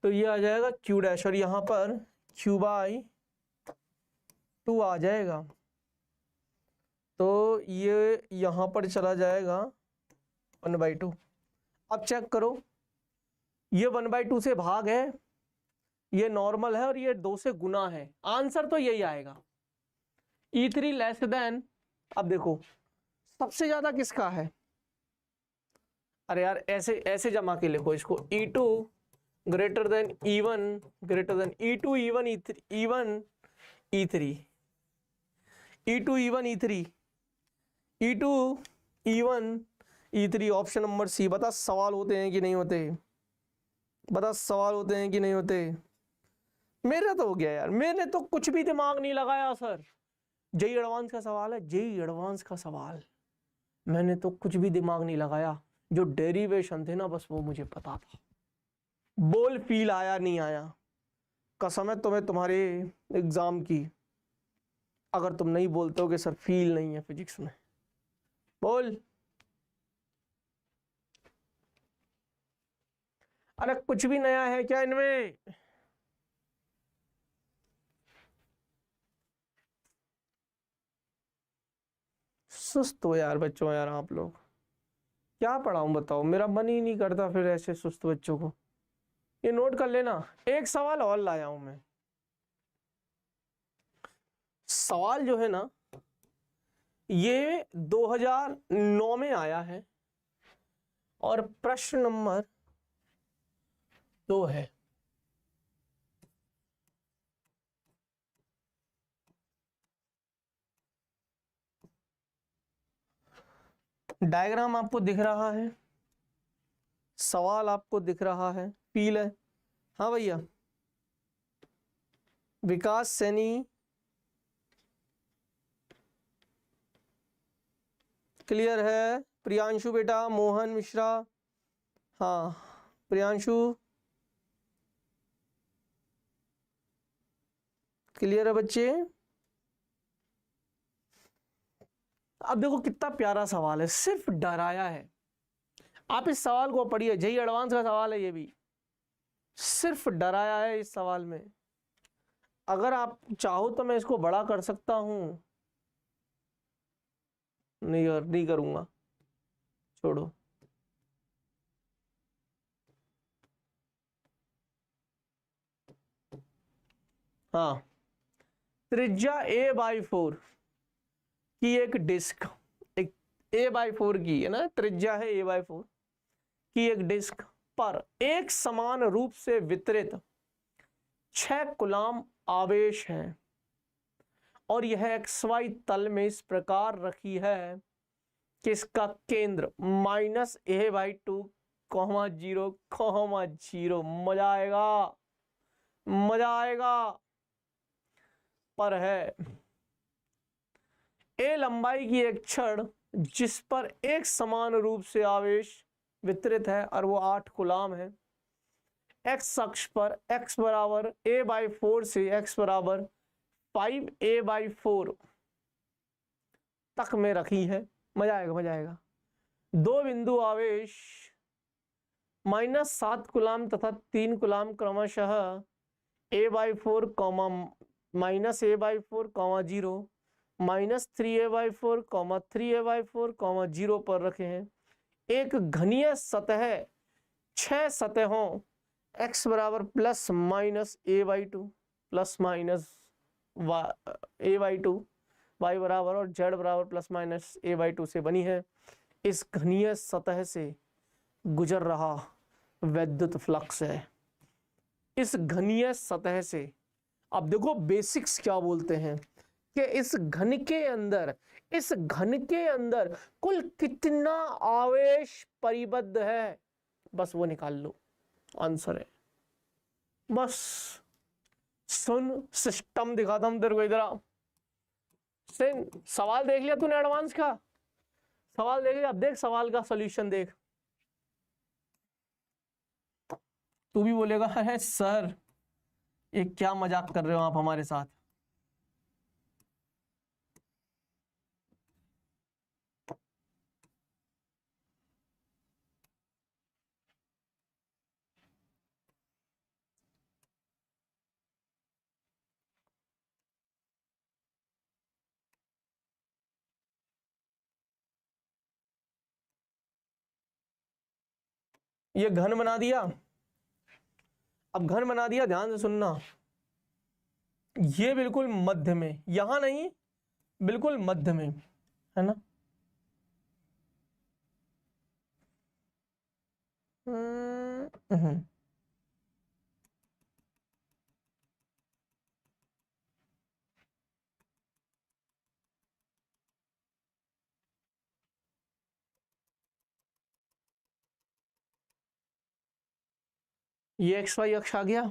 तो ये आ जाएगा Q डैश, और यहां पर Q/2 आ जाएगा, तो ये यहां पर चला जाएगा 1/2। अब चेक करो, ये 1/2 से भाग है, ये नॉर्मल है, और ये 2 से गुना है, आंसर तो यही आएगा, E3 लेस देन। अब देखो सबसे ज्यादा किसका है, अरे यार ऐसे ऐसे जमा के लिखो इसको, E2 greater than E1 greater than E2 E1 E1 E3 E2 E1 E3 E2 E1 E3, option number C. बता सवाल होते हैं कि नहीं होते, बता सवाल होते हैं कि नहीं होते। मेरा तो हो गया यार, मैंने तो कुछ भी दिमाग नहीं लगाया सर, जेई एडवांस का सवाल है, जेई एडवांस का सवाल, मैंने तो कुछ भी दिमाग नहीं लगाया, जो डेरिवेशन थे ना बस वो मुझे पता था, बोल फील आया नहीं आया, कसम है तुम्हें तुम्हारे एग्जाम की, अगर तुम नहीं बोलते हो कि सर फील नहीं है फिजिक्स में, बोल। अरे कुछ भी नया है क्या इनमें, सुस्त हो यार बच्चों, यार आप लोग क्या पढ़ाऊं बताओ, मेरा मन ही नहीं करता फिर ऐसे सुस्त बच्चों को। ये नोट कर लेना, एक सवाल और लाया हूं मैं, सवाल जो है ना ये 2009 में आया है, और प्रश्न नंबर 2 है। डायग्राम आपको दिख रहा है, सवाल आपको दिख रहा है, फील है, हाँ भैया। विकास सैनी, क्लियर है, प्रियांशु बेटा, मोहन मिश्रा, हाँ प्रियांशु क्लियर है बच्चे। अब देखो कितना प्यारा सवाल है, सिर्फ डराया है, आप इस सवाल को पढ़िए, जेई एडवांस का सवाल है ये भी, सिर्फ डराया है इस सवाल में, अगर आप चाहो तो मैं इसको बड़ा कर सकता हूं, नहीं करूंगा, छोड़ो। हाँ त्रिज्या a/4, की एक डिस्क, एक a/4 की है ना, त्रिज्या है a/4 की एक डिस्क पर एक समान रूप से वितरित 6 कूलाम आवेश हैं और यह XY तल में इस प्रकार रखी है कि इसका केंद्र -a/2, 0, 0, मजा आएगा, मजा आएगा, पर है a लंबाई की एक छड़ जिस पर एक समान रूप से आवेश वितरित है और वो 8 कूलाम है। x अक्ष पर x बराबर a/4 से x बराबर 5a/4 तक में रखी है। मजा आएगा, मजा आएगा। दो बिंदु आवेश -7 कूलाम तथा 3 कूलाम क्रमशः a/4, -a/4, 0, -3a/4, 3a/4, 0 पर रखे हैं। एक घनीय सतह 6 सतहों x बराबर +-a/2 +-a/2 y बराबर और z बराबर +-a/2 से बनी है। इस घनीय सतह से गुजर रहा वैद्युत फ्लक्स है। इस घनीय सतह से, अब देखो बेसिक्स क्या बोलते हैं कि इस घन के अंदर कुल कितना आवेश परिबद्ध है, बस वो निकाल लो, आंसर है। बस सुन, सिस्टम दिखाता हूं तेरे को, इधर आ। सवाल देख लिया तूने एडवांस का? सवाल देख लिया? अब देख सवाल का सॉल्यूशन देख। तू भी बोलेगा है सर ये क्या मजाक कर रहे हो आप हमारे साथ। ये घन बना दिया, अब घन बना दिया, ध्यान से सुनना। ये बिल्कुल मध्य में, यहां नहीं, बिल्कुल मध्य में है ना। ये XY अक्ष आ गया,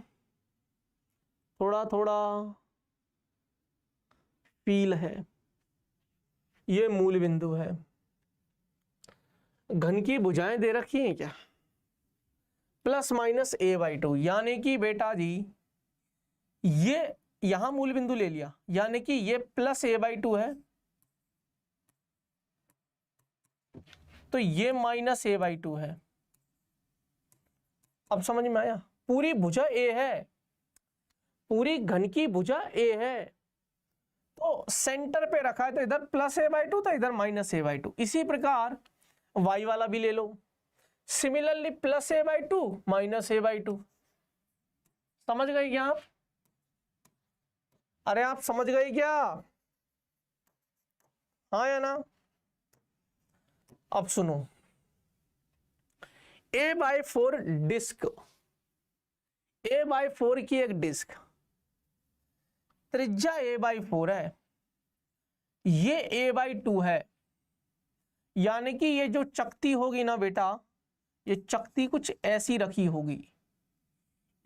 थोड़ा थोड़ा फील है, ये मूल बिंदु है। घन की भुजाएं दे रखी हैं क्या, +-a/2, यानी कि बेटा जी ये यहां मूल बिंदु ले लिया, यानी कि ये +a/2 है तो ये -a/2 है। अब समझ में आया? पूरी भुजा a है, पूरी घन की भुजा a है, तो सेंटर पे रखा है तो इधर +a/2 तो इधर -a/2। इसी प्रकार y वाला भी ले लो, सिमिलरली +a/2 -a/2। समझ गए क्या आप? अरे आप समझ गए क्या? हाँ या ना? अब सुनो, a/4 डिस्क, a/4 की एक डिस्क, त्रिज्या a/4 है, ये a/2 है, यानी कि ये जो चकती होगी ना बेटा, ये चकती कुछ ऐसी रखी होगी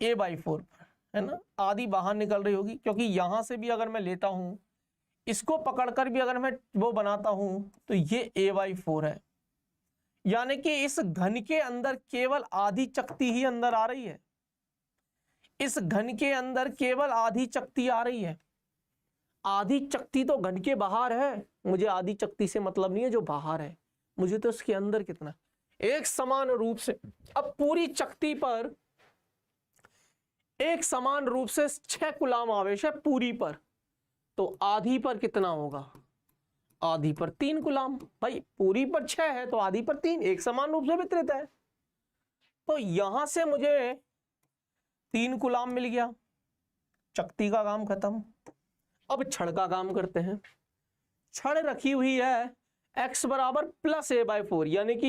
a/4 पर, है ना, आधी बाहर निकल रही होगी, क्योंकि यहां से भी अगर मैं लेता हूं, इसको पकड़कर भी अगर मैं वो बनाता हूं, तो ये a/4 है, यानी कि इस घन के अंदर केवल आधी चकती ही अंदर आ रही है। इस घन के अंदर केवल आधी चकती आ रही है, आधी चकती तो घन के बाहर है, मुझे आधी चकती से मतलब नहीं है जो बाहर है, मुझे तो उसके अंदर कितना एक समान रूप से। अब पूरी चकती पर एक समान रूप से 6 कूलाम आवेश है पूरी पर, तो आधी पर कितना होगा, आधी पर 3 कूलाम। भाई पूरी पर 6 है तो आधी पर 3, एक समान रूप से वितरित है, तो यहां से मुझे 3 कूलाम मिल गया, चकती का काम खत्म। अब छड़ का काम करते हैं। छड़ रखी हुई है x बराबर प्लस a बाई 4, यानी कि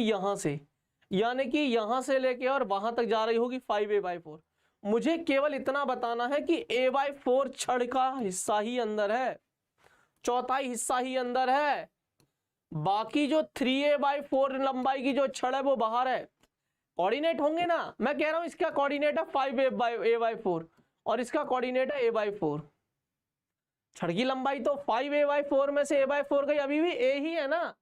यहां से लेके और वहां तक जा रही होगी 5a/4। मुझे केवल इतना बताना है कि a/4 छड़ का हिस्सा ही अंदर है, चौथाई हिस्सा ही अंदर है, बाकी जो 3a/4 लंबाई की जो छड़ है वो बाहर है। कोऑर्डिनेट होंगे ना, मैं कह रहा हूं इसका कोऑर्डिनेट है 5a/4 और इसका कोऑर्डिनेट है a/4। छड़ की लंबाई तो 5a/4 में से a/4 गई, अभी भी a ही है ना,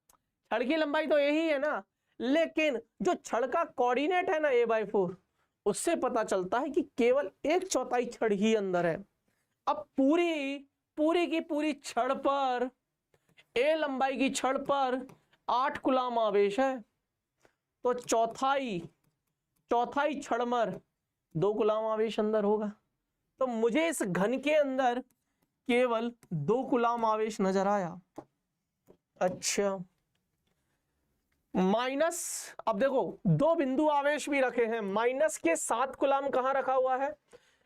छड़ की लंबाई तो a ही है ना, लेकिन जो छड़ का कोऑर्डिनेट है ना a/4, उससे पता चलता है कि केवल 1/4 छड़ ही अंदर है। अब पूरी की पूरी छड़ पर, a लंबाई की छड़ पर 8 कूलाम आवेश है, तो चौथाई छड़ पर 2 कूलाम आवेश अंदर होगा। तो मुझे इस घन के अंदर केवल 2 कूलाम आवेश नजर आया। अच्छा, माइनस, अब देखो 2 बिंदु आवेश भी रखे हैं, माइनस के 7 कूलाम कहां रखा हुआ है,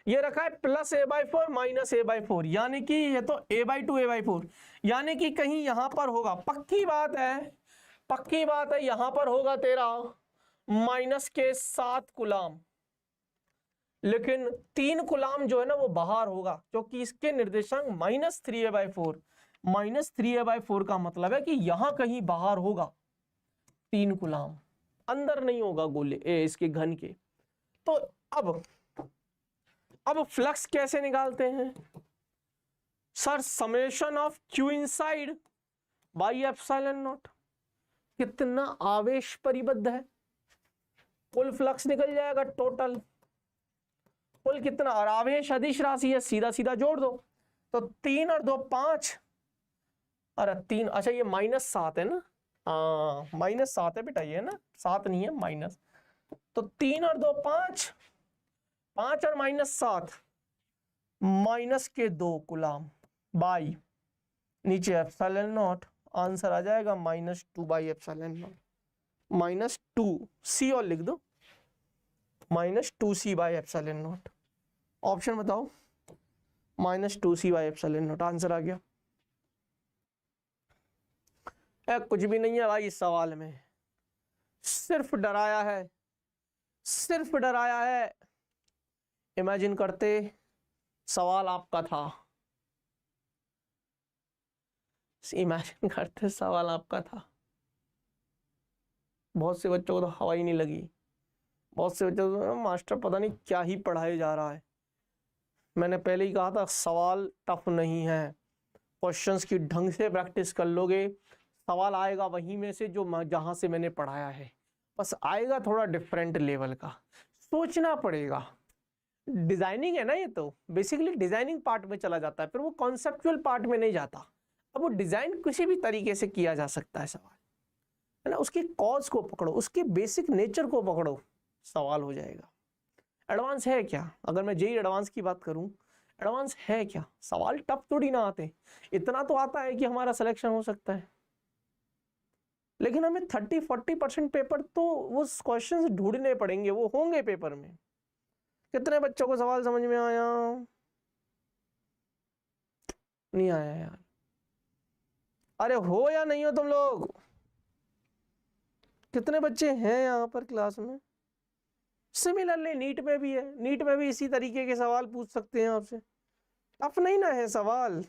ये रखा है प्लस a/4 माइनस a/4, यानी कि ये तो a/2 a/4, यानी कि कहीं यहां पर होगा, पक्की बात है यहां पर होगा तेरा माइनस के 7 कूलाम, लेकिन 3 कूलाम जो है ना वो बाहर होगा, क्योंकि इसके निर्देशांक -3a/4, -3a/4 का मतलब है कि यहां कहीं बाहर होगा 3 कूलाम, अंदर नहीं होगा गोले इसके घन के। तो अब फ्लक्स कैसे निकालते हैं sir? Summation of q inside by epsilon not. कितना आवेश परिबद्ध है, कुल फ्लक्स निकल जाएगा टोटल, कुल कितना, और आवेश अदिश राशि है, सीधा सीधा जोड़ दो, तो 3 और 2 5, अरे 3, अच्छा ये -7 है ना, हाँ -7 है बेटा, ये ना 7 नहीं है माइनस, तो 3 और 2 5, 5 और -7, माइनस के 2 कूलाम बाई नीचे एप्सिलॉन नॉट, आंसर आ जाएगा -2/एप्सिलॉन नॉट, -2c और लिख दो, -2c/एप्सिलॉन नॉट। ऑप्शन बताओ, -2c/एप्सिलॉन नॉट, आंसर आ गया। कुछ भी नहीं है भाई इस सवाल में, सिर्फ डराया है। इमेजिन करते सवाल आपका था, इमेजिन करते सवाल आपका था। बहुत से बच्चों को तो हवा ही नहीं लगी, बहुत से बच्चों को मास्टर पता नहीं क्या ही पढ़ाया जा रहा है। मैंने पहले ही कहा था सवाल टफ नहीं है, क्वेश्चंस की ढंग से प्रैक्टिस कर लोगे, सवाल आएगा वहीं में से जो जहां से मैंने पढ़ाया है, बस आएगा थोड़ा डिफरेंट लेवल का, सोचना पड़ेगा। डिजाइनिंग है ना, ये तो बेसिकली डिजाइनिंग पार्ट में चला जाता है, फिर वो कॉन्सेप्चुअल पार्ट में नहीं जाता। अब वो डिजाइन किसी भी तरीके से किया जा सकता है सवाल, है ना, उसके कॉज को पकड़ो, उसके बेसिक नेचर को पकड़ो, सवाल हो जाएगा। एडवांस है क्या? अगर मैं जेईई एडवांस की बात करूं, एडवांस है क्या? सवाल टफ थोड़ी ना आते, इतना तो आता है कि हमारा सिलेक्शन हो सकता है, लेकिन हमें 30-40% पेपर तो वो क्वेश्चंस ढूंढने पड़ेंगे, वो होंगे पेपर में। कितने बच्चों को सवाल समझ में आया? नहीं आया यार, अरे हो या नहीं हो तुम लोग? कितने बच्चे हैं यहाँ पर क्लास में? सिमिलरली नीट में भी है, नीट में भी इसी तरीके के सवाल पूछ सकते हैं आपसे, टफ नहीं ना है सवाल।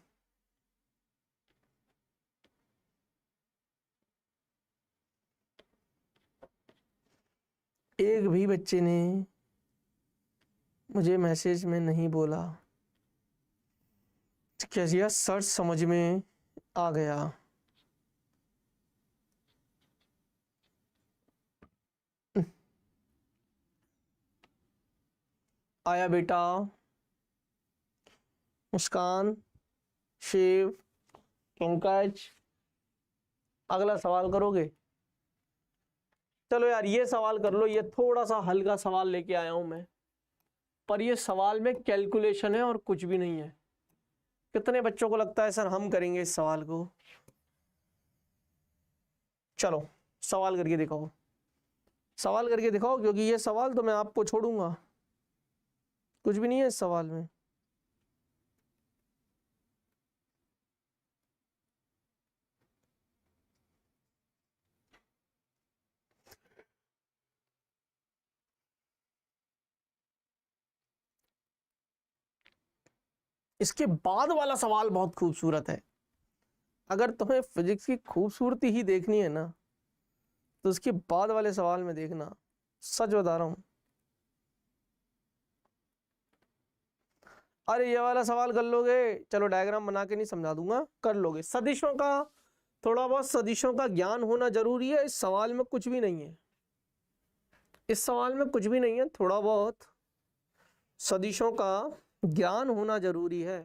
एक भी बच्चे ने मुझे मैसेज में नहीं बोला क्या सर समझ में आ गया। आया बेटा, मुस्कान, शिव, पंकज, अगला सवाल करोगे? चलो यार ये सवाल कर लो, ये थोड़ा सा हल्का सवाल लेके आया हूं मैं, पर ये सवाल में कैलकुलेशन है और कुछ भी नहीं है। कितने बच्चों को लगता है सर हम करेंगे इस सवाल को? चलो सवाल करके दिखाओ, सवाल करके दिखाओ, क्योंकि ये सवाल तो मैं आपको छोड़ूंगा, कुछ भी नहीं है इस सवाल में। इसके बाद वाला सवाल बहुत खूबसूरत है। अगर तुम्हें फिजिक्स की खूबसूरती ही देखनी है ना, तो उसके बाद वाले सवाल में देखना, सच बता रहा हूं। अरे ये वाला सवाल कर लोगे, चलो डायग्राम बना के नहीं समझा दूंगा, कर लोगे। सदिशों का, थोड़ा बहुत सदिशों का ज्ञान होना जरूरी है। इस सवाल में कुछ भी नहीं है, इस सवाल में कुछ भी नहीं है, थोड़ा बहुत सदिशों का ज्ञान होना जरूरी है,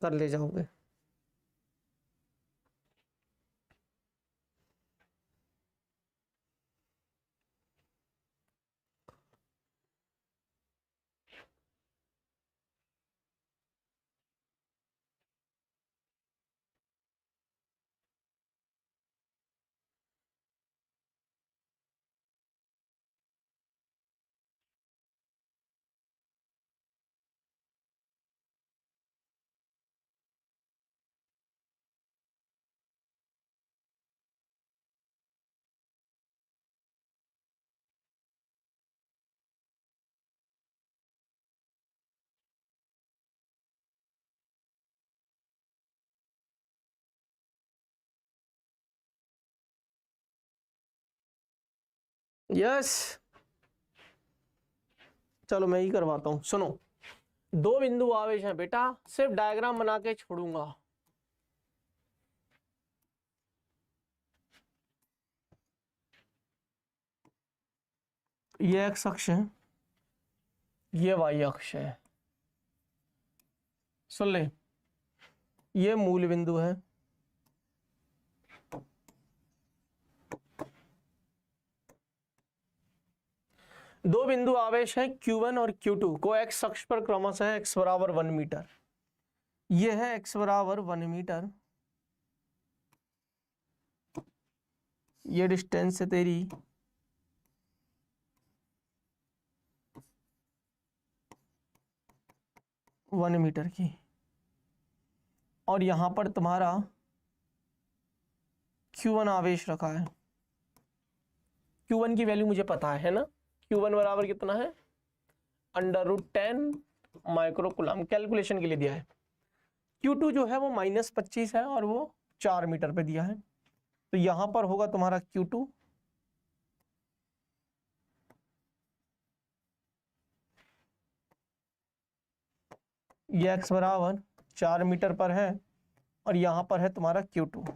कर ले जाओगे। यस, चलो मैं ही करवाता हूं, सुनो। दो बिंदु आवेश हैं बेटा, सिर्फ डायग्राम बना के छोड़ूंगा। ये एक्स अक्ष है, ये वाई अक्ष है। सुन ले, ये मूल बिंदु है, दो बिंदु आवेश हैं Q1 और Q2 को एक्स अक्ष पर क्रमशः x बराबर 1 मीटर, ये है x बराबर 1 मीटर, ये डिस्टेंस है तेरी 1 मीटर की, और यहां पर तुम्हारा Q1 आवेश रखा है। Q1 की वैल्यू मुझे पता है ना, Q1 बराबर कितना है, √10 माइक्रो कूलम, कैलकुलेशन के लिए दिया है। Q2 जो है वो -25 है और वो 4 मीटर पे दिया है, तो यहां पर होगा तुम्हारा Q2, ये x बराबर 4 मीटर पर है, और यहां पर है तुम्हारा Q2,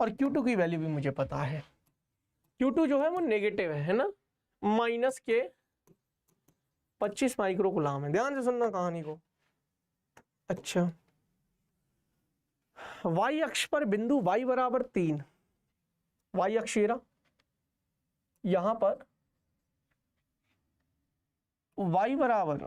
और Q2 की वैल्यू भी मुझे पता है। Q2 जो है वो नेगेटिव है ना, माइनस के 25 माइक्रो कूलम है। ध्यान से सुनना कहानी को। अच्छा, y अक्ष पर बिंदु y बराबर 3, y अक्ष यहां पर y बराबर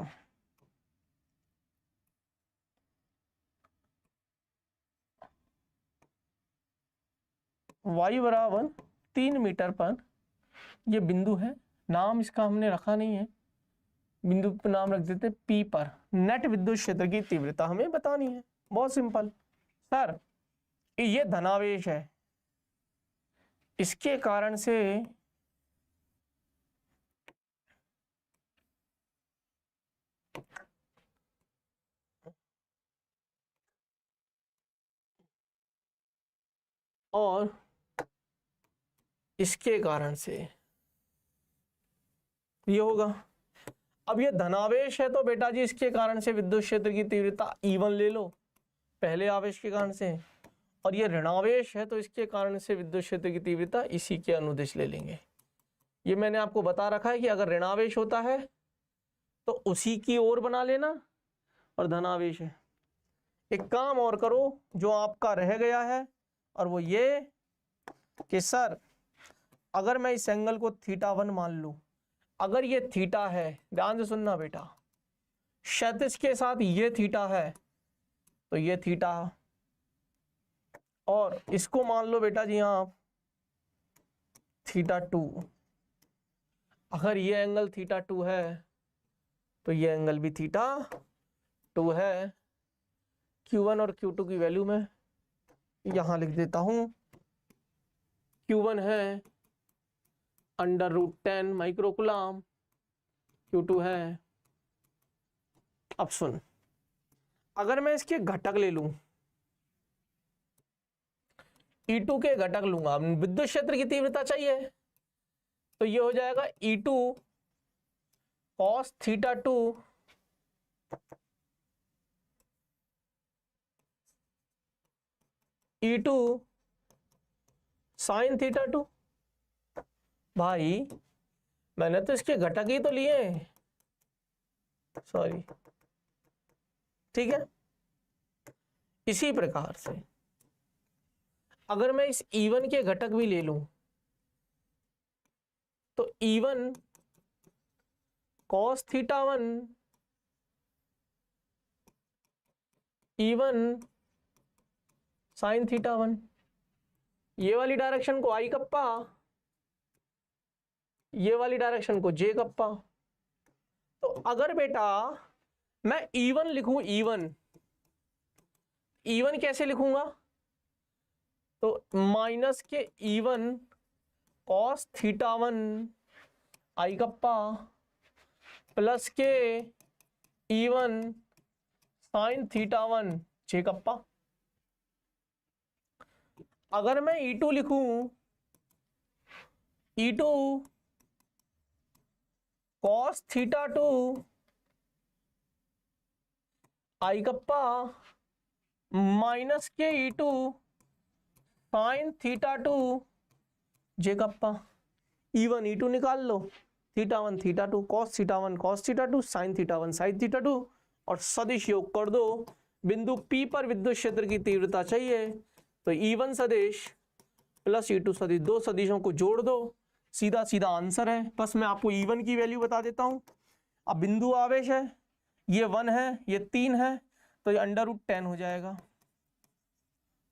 y बराबर 3 मीटर पर ये बिंदु है। नाम इसका हमने रखा नहीं है, बिंदु पर नाम रख देते P पर। नेट विद्युत क्षेत्र की तीव्रता हमें बतानी है, बहुत सिंपल। सर ये धनावेश है, इसके कारण से और इसके कारण से ये होगा। अब ये धनावेश है तो बेटा जी इसके कारण से विद्युत क्षेत्र की तीव्रता E1 ले लो पहले आवेश के कारण से, और ये ऋणावेश है तो इसके कारण से विद्युत क्षेत्र की तीव्रता इसी के अनुदिश ले लेंगे। ये मैंने आपको बता रखा है कि अगर ऋणावेश होता है तो उसी की ओर बना लेना, और धनावेश है। एक काम और करो जो आपका रह गया है, और वो ये कि सर अगर मैं इस एंगल को θ1 मान लूं, अगर ये थीटा है, ध्यान से सुनना बेटा, क्षैतिज के साथ ये थीटा है तो ये थीटा, और इसको मान लो बेटा जी आप θ2, अगर ये एंगल θ2 है तो ये एंगल भी θ2 है। Q1 और Q2 की वैल्यू मैं यहां लिख देता हूं। Q1 है √10 माइक्रो कूलम, Q2 है, अब सुन, अगर मैं इसके घटक ले लूं, E2 के घटक लूंगा, विद्युत क्षेत्र की तीव्रता चाहिए, तो ये हो जाएगा E2 cos theta 2 E2 sin theta 2। भाई मैंने तो इसके घटक ही तो लिए, सॉरी, ठीक है। इसी प्रकार से अगर मैं इस E1 के घटक भी ले लूं, तो E1 cos theta 1 E1 sin theta 1, ये वाली डायरेक्शन को I कप्पा, ये वाली डायरेक्शन को J कप्पा। तो अगर बेटा मैं E1 लिखूं, E1 कैसे लिखूंगा, तो माइनस के E1 cos theta 1 I kappa plus के E1 sin theta 1 J kappa. अगर मैं E2 लिखूं, E2 cos theta 2 I kappa minus के E2 sin theta 2 J kappa. E1 E2 निकाल लो, theta 1 theta 2, cos theta 1 cos theta 2, sin theta 1 sin theta 2, और सदिश योग कर दो। बिंदु P पर विद्युत क्षेत्र की तीव्रता चाहिए, तो E1 सदिश प्लस E2 सदिश, दो सदिशों को जोड़ दो, सीधा सीधा आंसर है। बस मैं आपको E1 की वैल्यू बता देता हूं। अब बिंदु आवेश है, ये 1 है, ये 3 है, तो ये √10 हो जाएगा।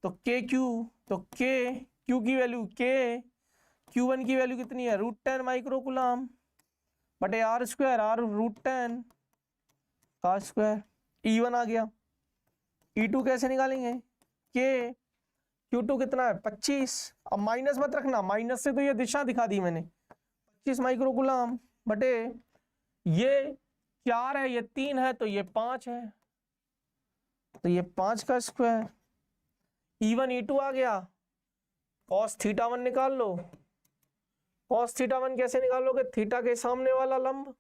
तो KQ, तो KQ की वैल्यू Q1 की वैल्यू कितनी है, √10 माइक्रोकुलाम बटे R स्क्वायर, R √10 का स्क्वायर। E1 आ गया। E2 कैसे निकालेंगे, Q2 कितना है 25, अब माइनस मत रखना, माइनस से तो ये दिशा दिखा दी मैंने, 25 माइक्रोकुलाम बटे ये 4 है, ये 3 है, तो ये 5 है, तो ये 5 का स्क्वायर। E1 E2 आ गया। cos थीटा 1 निकाल लो। cos थीटा 1 कैसे निकालोगे, थीटा के सामने वाला लंब,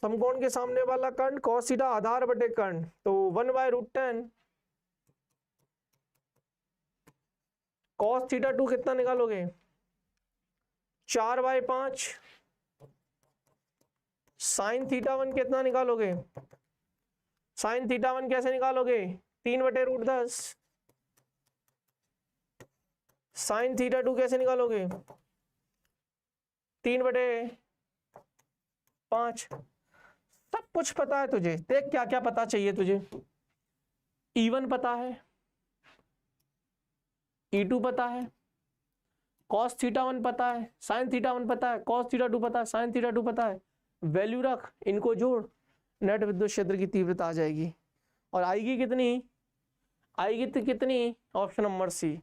समकोण के सामने वाला कर्ण, cos थीटा आधार बटे कर्ण, तो 1/√10। cos थीटा 2 कितना निकालोगे, 4/5। sin थीटा 1 कितना निकालोगे, sin थीटा 1 कैसे निकालोगे, 3/√10। sin थीटा 2 कैसे निकालोगे, 3/5। सब कुछ पता है तुझे, देख क्या क्या पता चाहिए तुझे। E1 पता है, E2 पता है, cos थीटा 1 पता है, sin थीटा 1 पता है, cos थीटा 2 पता है, sin थीटा 2 पता है। वैल्यू रख, इनको जोड़, नेट विद्युत क्षेत्र की तीव्रता आ जाएगी। और आएगी कितनी, आएगी तो कितनी, option number C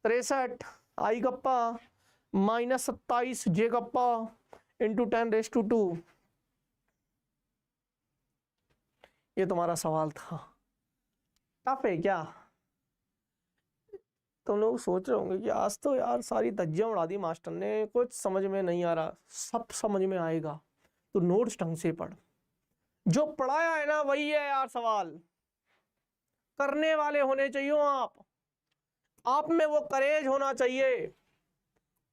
63 I kappa minus 27 J kappa into 10⁻²। ये तुम्हारा सवाल था। टफ है क्या, तुम लोग सोच रहे होंगे कि आज तो यार सारी धज्जियां उड़ा दी मास्टर ने, कुछ समझ में नहीं आ रहा। सब समझ में आएगा, तो नोट्स ढंग से पढ़, जो पढ़ाया है ना वही है यार। सवाल करने वाले होने चाहिए आप में वो करेज होना चाहिए।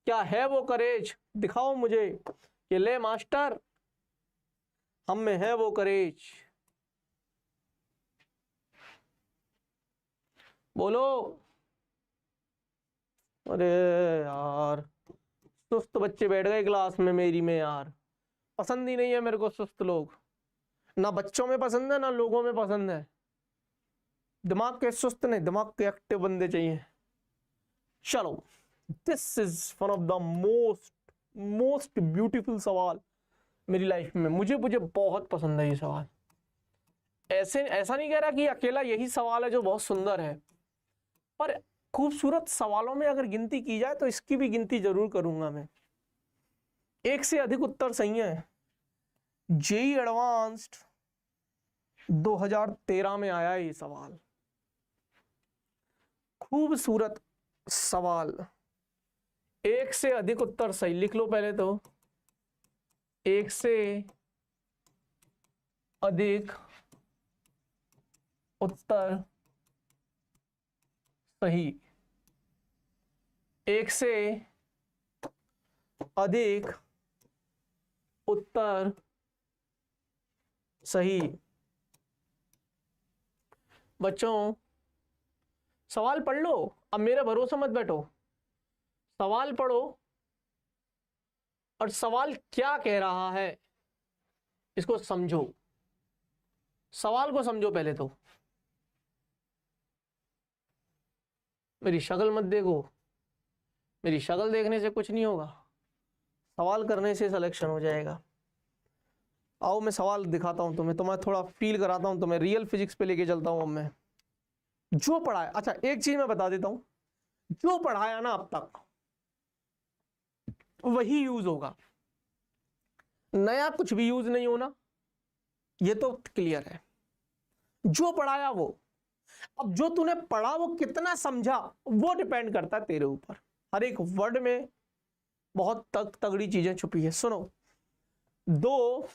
क्या है वो करेज, दिखाओ मुझे कि ले मास्टर हम में है वो करेज, बोलो। अरे यार सुस्त बच्चे बैठ गए क्लास में मेरी में यार, पसंद ही नहीं है मेरे को सुस्त लोग, ना बच्चों में पसंद है ना लोगों में पसंद है। दिमाग के सुस्त नहीं, दिमाग के एक्टिव बंदे चाहिए। चलो, this is one of the most beautiful सवाल मेरी लाइफ में, मुझे बहुत पसंद है ये सवाल। ऐसा नहीं कह रहा कि अकेला यही सवाल है जो बहुत सुंदर है, पर खूबसूरत सवालों में अगर गिनती की जाए तो इसकी भी गिनती जरूर करूंगा मैं। एक से अधिक उत्तर सही है। जेई एडवांस्ड 2013 में आया है ये सवाल। खूबसूरत सवाल, एक से अधिक उत्तर सही लिख लो पहले तो। एक से अधिक उत्तर सही, एक से अधिक उत्तर सही। बच्चों सवाल पढ़ लो, अब मेरे भरोसे मत बैठो, सवाल पढ़ो और सवाल क्या कह रहा है इसको समझो, सवाल को समझो पहले तो। मेरी शक्ल मत देखो, मेरी शक्ल देखने से कुछ नहीं होगा, सवाल करने से सिलेक्शन हो जाएगा। आओ मैं सवाल दिखाता हूं तुम्हें, तुम्हें थोड़ा फील कराता हूं, तुम्हें रियल फिजिक्स पे लेके चलता हूं अब मैं। जो पढ़ाया, अच्छा एक चीज मैं बता देता हूं, जो पढ़ाया ना अब तक वही यूज होगा, नया कुछ भी यूज नहीं होना, ये तो क्लियर है। जो पढ़ाया वो, अब जो तूने पढ़ा वो कितना समझा वो डिपेंड करता है तेरे ऊपर। हर एक वर्ड में बहुत तगड़ी चीजें छुपी है। सुनो, दो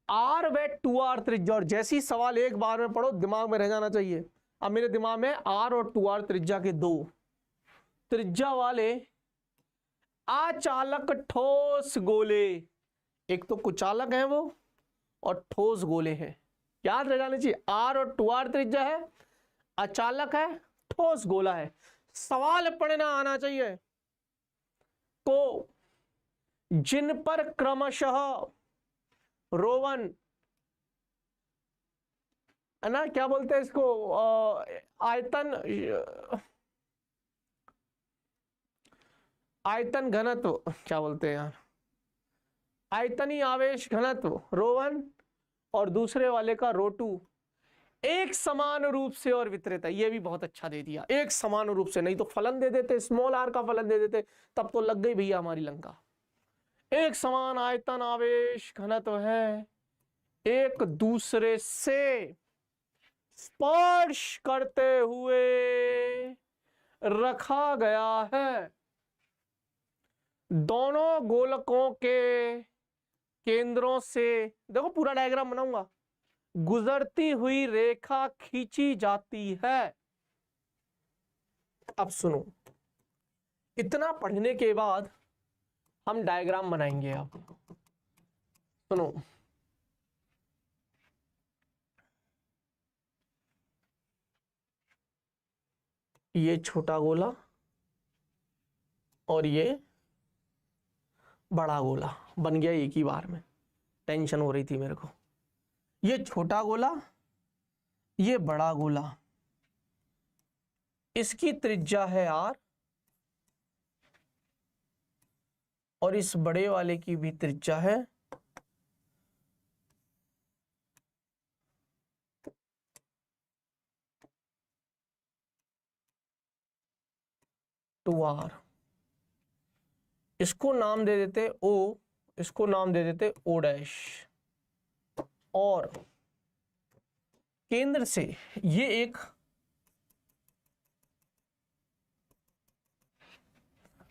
आर व 2r त्रिज्या, और जैसी सवाल एक बार में पढ़ो दिमाग में रह जाना चाहिए। अब मेरे दिमाग में आर और 2r त्रिज्या के दो त्रिज्या वाले अचालक ठोस गोले, एक तो कुचालक है वो और ठोस गोले हैं, याद रह जाने चाहिए। आर और 2r त्रिज्या है, अचालक है, ठोस गोला है। सवाल पढ़ना आना चाहिए को जिन पर क्रमशः रोवन, है ना, क्या बोलते हैं इसको, आयतन घनत्व, क्या बोलते हैं यार, आयतनी आवेश घनत्व रोवन और दूसरे वाले का रो2 एक समान रूप से और वितरित है। ये भी बहुत अच्छा दे दिया, एक समान रूप से, नहीं तो फलन दे देते, स्मॉल आर का फलन दे देते, तब तो लग गई भैया हमारी लंका। एक समान आयतन आवेश घनत्व है, एक दूसरे से स्पर्श करते हुए रखा गया है। दोनों गोलकों के केंद्रों से, देखो पूरा डायग्राम बनाऊंगा, गुजरती हुई रेखा खींची जाती है। अब सुनो, इतना पढ़ने के बाद हम डायग्राम बनाएंगे। अब सुनो, ये छोटा गोला और ये बड़ा गोला बन गया एक ही बार में, टेंशन हो रही थी मेरे को। ये छोटा गोला, ये बड़ा गोला, इसकी त्रिज्या है r और इस बड़े वाले की भी त्रिज्या है टू आर। इसको नाम दे देते O, इसको नाम दे देते O डैश, और केंद्र से ये एक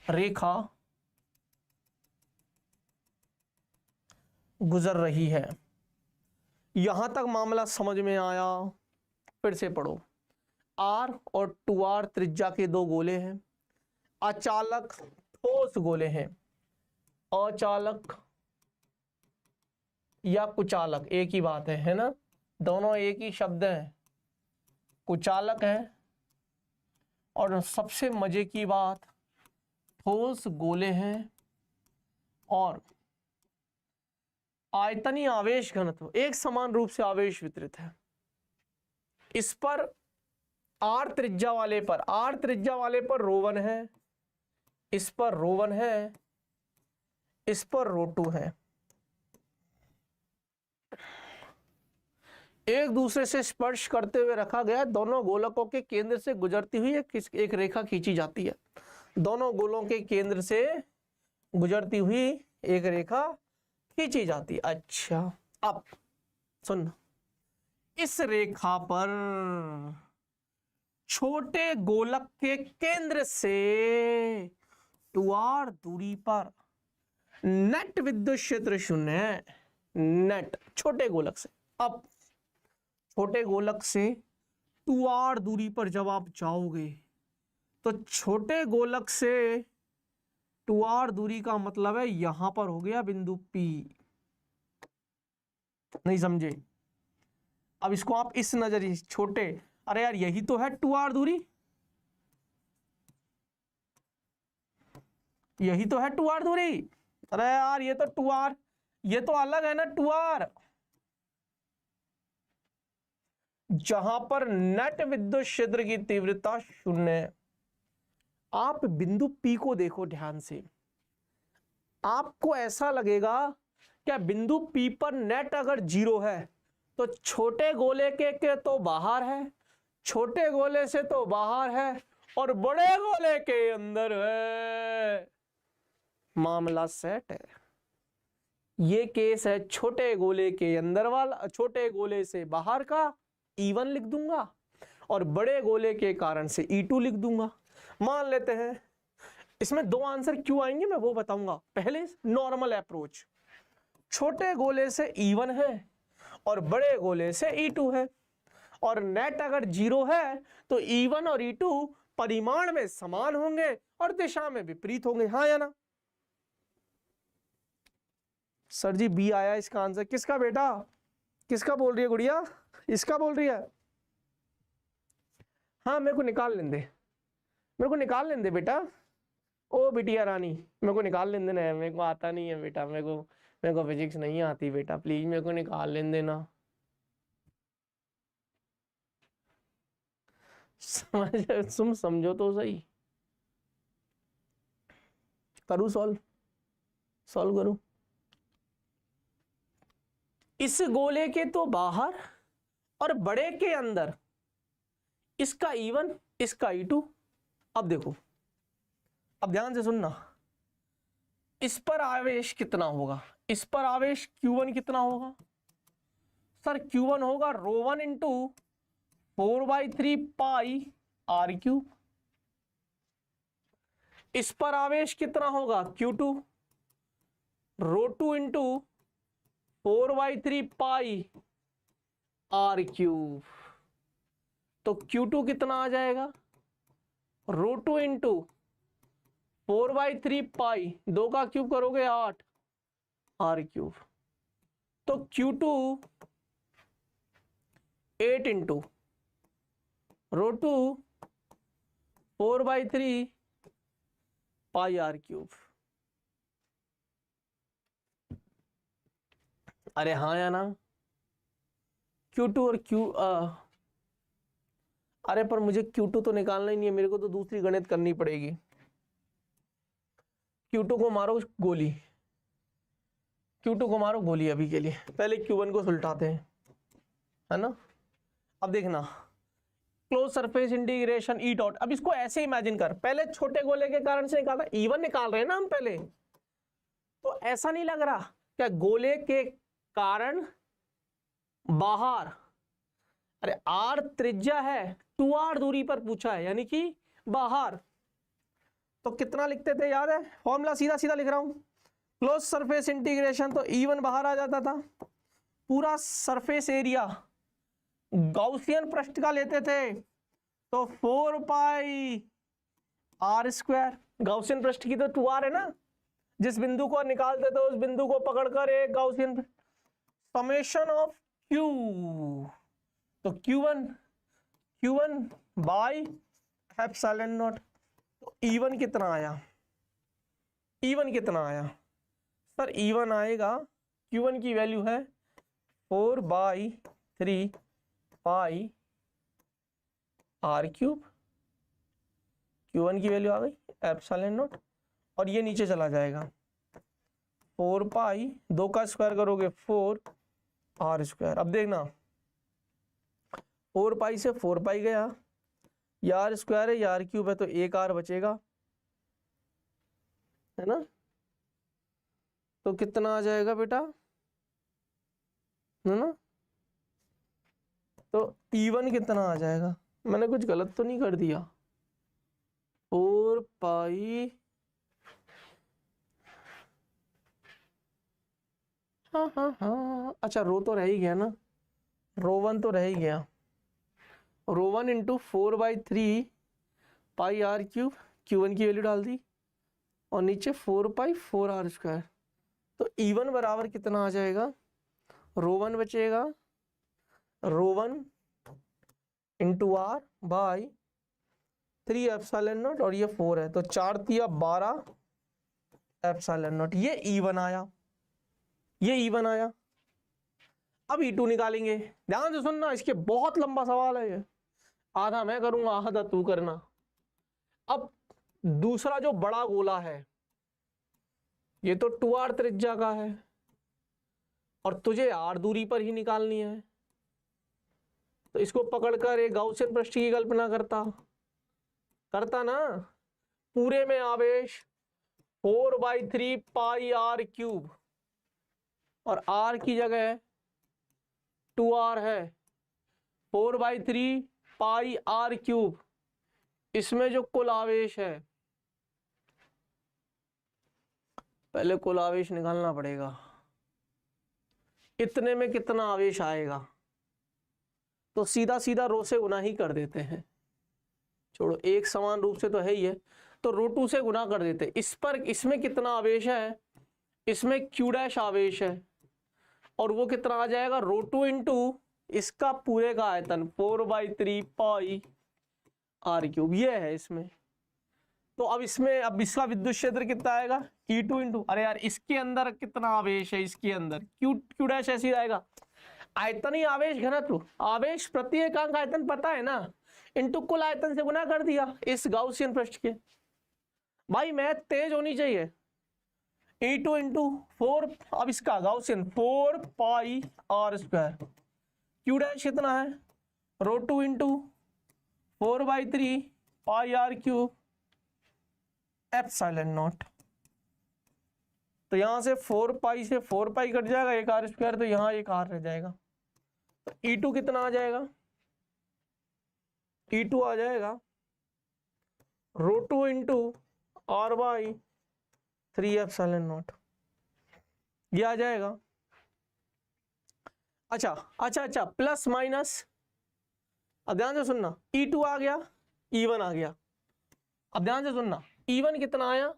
रेखा गुजर रही है। यहां तक मामला समझ में आया? फिर से पढ़ो, R और 2r त्रिज्या के दो गोले हैं, अचालक ठोस गोले हैं। अचालक या कुचालक एक ही बात है ना, दोनों एक ही शब्द हैं, कुचालक है। और सबसे मजे की बात, ठोस गोले हैं और आयतनीय आवेश घनत्व एक समान रूप से आवेश वितरित है। इस पर r त्रिज्या वाले पर, r त्रिज्या वाले पर रो1 है, इस पर रो1 है, इस पर रो2 है। एक दूसरे से स्पर्श करते हुए रखा गया, दोनों गोलकों के केंद्र से गुजरती हुई एक रेखा खींची जाती है। दोनों गोलों के केंद्र से गुजरती हुई एक रेखा खींची जाती। अच्छा, अब सुन, इस रेखा पर छोटे गोलक के केंद्र से 2r दूरी पर नेट विद्युत क्षेत्र 0 है। नेट छोटे गोलक से, अब छोटे गोलक से 2r दूरी पर जब आप जाओगे तो छोटे गोलक से 2r दूरी का मतलब है यहां पर हो गया बिंदु P। नहीं समझे? अब इसको आप इस नजरिए छोटे, अरे यार यही तो है 2r दूरी, यही तो है 2r दूरी। अरे यार ये तो 2r, ये तो अलग है ना 2r। जहां पर नेट विद्युत क्षेत्र की तीव्रता 0 है। आप बिंदु P को देखो ध्यान से, आपको ऐसा लगेगा क्या बिंदु P पर नेट अगर 0 है तो छोटे गोले के तो बाहर है, छोटे गोले से तो बाहर है और बड़े गोले के अंदर है। मामला सेट है। ये केस है छोटे गोले के अंदर वाला, छोटे गोले से बाहर का E1 लिख दूंगा और बड़े गोले के कारण से E2 लिख दूंगा। मान लेते हैं इसमें दो आंसर क्यों आएंगे मैं वो बताऊंगा। पहले नॉर्मल अप्रोच, छोटे गोले से E1 है और बड़े गोले से E2 है और नेट अगर 0 है तो E1 और E2 परिमाण में समान होंगे और दिशा में विपरीत होंगे। हाँ या ना? सर जी बी आया इसका आंसर। किसका बेटा, किसका बोल रही है गुड़िया? इसका बोल रही है? हाँ मेरे को निकाल लेने दे, मेरे को निकाल लेने दे बेटा। ओ बिटिया रानी मेरे को निकाल लेने देना, मेरे को आता नहीं है बेटा, मेरे को फिजिक्स नहीं आती बेटा, प्लीज मेरे को निकाल लेने देना। तुम समझो तो सही। करूँ सॉल्व करूँ? इस गोले के तो बाहर और बड़े के अंदर, इसका E1 इसका E2। अब देखो, अब ध्यान से सुनना, इस पर आवेश कितना होगा, इस पर आवेश Q1 कितना होगा? सर Q1 होगा ρ1 इंटू 4/3 पाई r3। इस पर आवेश कितना होगा Q2, ρ2 इंटू 4/3 पाई r3। तो Q2 कितना आ जाएगा? ρ2 इंटू 4/3 पाई, 2 का क्यूब करोगे 8 r3। तो Q2 8 इंटू ρ2 4/3 पाई r3। अरे हाँ या ना? Q2 और अरे पर मुझे Q2 तो निकालना ही नहीं है, मेरे को तो दूसरी गणित करनी पड़ेगी। Q2 को मारो गोली, Q2 को मारो गोली अभी के लिए, पहले Q1 को सुलटाते हैं, है ना? अब देखना, close surface integration E dot. अब इसको ऐसे इमेजिन कर, पहले छोटे गोले के कारण से निकाला, E1 निकाल रहे हैं ना हम पहले, तो ऐसा नहीं लग रहा क्या गोले के कारण बाहर, अरे R त्रिज्या है, 2r दूरी पर पूछा है यानी कि बाहर, तो कितना लिखते थे याद है? फॉर्मूला सीधा सीधा लिख रहा हूं, क्लोज सरफेस इंटीग्रेशन, तो E1 बाहर आ जाता था, पूरा सरफेस एरिया गॉसियन पृष्ठ का लेते थे तो 4 पाई r²। गॉसियन पृष्ठ की तो 2r है ना, जिस बिंदु को निकालते थे उस बिंदु को पकड़कर एक गॉसियन समेशन ऑफ Q, तो Q1 बाई एप्सिलॉन नॉट। तो E1 कितना आया? E1 कितना आया सर? E1 आएगा, Q1 की वैल्यू है 4/3 पाई r3। Q1 की वैल्यू आ गई एप्सिलॉन नॉट, और ये नीचे चला जाएगा 4 पाई, 2 का स्क्वायर करोगे 4 r²। अब देखना 4 पाई से 4 पाई गया, ये r² है, ये r³ है, तो एक r बचेगा, है ना। तो कितना आ जाएगा बेटा, है ना। तो E1 कितना आ जाएगा, मैंने कुछ गलत तो नहीं कर दिया। 4 पाई, हाँ हाँ हाँ, अच्छा रो तो रह ही गया ना, रो 1 तो रह ही गया। Rho 1 into 4/3 pi r cube, Q1 की वैल्यू डाल दी, और नीचे 4 पाई 4r²। तो E1 बराबर कितना आ जाएगा, रो 1 बचेगा, rho 1 into r by 3 epsilon naught, और ये 4 है तो 4 तिया 12 एप्सिलॉन नॉट। ये E1 आया, ये E1 आया। अब E2 निकालेंगे, ध्यान से सुनना, इसके बहुत लंबा सवाल है ये, आधा मैं करूंगा आधा तू करना। अब दूसरा जो बड़ा गोला है, ये तो 2r त्रिज्या का है, और तुझे r दूरी पर ही निकालनी है। तो इसको पकड़कर एक गाउसियन पृष्ठ की कल्पना करता ना। पूरे में आवेश 4/3 पाई आर क्यूब, और r की जगह 2r है, 4/3 पाई आर क्यूब। इसमें जो कुल आवेश है, पहले कुल आवेश निकालना पड़ेगा, इतने में कितना आवेश आएगा। तो सीधा सीधा रो से गुना ही कर देते हैं, छोड़ो, एक समान रूप से तो है ही है, तो रो 2 से गुना कर देते। इस पर, इसमें कितना आवेश है, इसमें Q' आवेश है, और वो कितना आ जाएगा, रो 2 इंटू इसका पूरे का आयतन 4/3 पाई आर क्यूब, ये है इसमें। तो अब इसमें, अब इसका विद्युत क्षेत्र कितना आएगा, E2 इंटू, अरे यार इसके अंदर कितना आवेश है, इसके अंदर Q' ऐसे ही आएगा, आयतन ही आवेश घनत्व, आवेश प्रति एकांक आयतन पता है ना, इंटू कुल आयतन से गुना कर दिया इस गाउसियन पृष्ठ के। भाई मैथ तेज होनी चाहिए। E2 इंटू 4, अब इसका गाउसियन 4 पाई r², Q' कितना है, rho 2 into 4/3 pi r cube epsilon naught. तो यहां से 4 पाई से 4 पाई कट जाएगा, एक r², तो यहां एक r रह जाएगा। तो E2 कितना आ जाएगा, E2 आ जाएगा रो 2 इंटू r/3 एप्सिलॉन नॉट, ये आ जाएगा। अच्छा, प्लस माइनस, अब ध्यान से सुनना, E2 आ गया, E1 आ गया। अब ध्यान से सुनना, E1 कितना आया,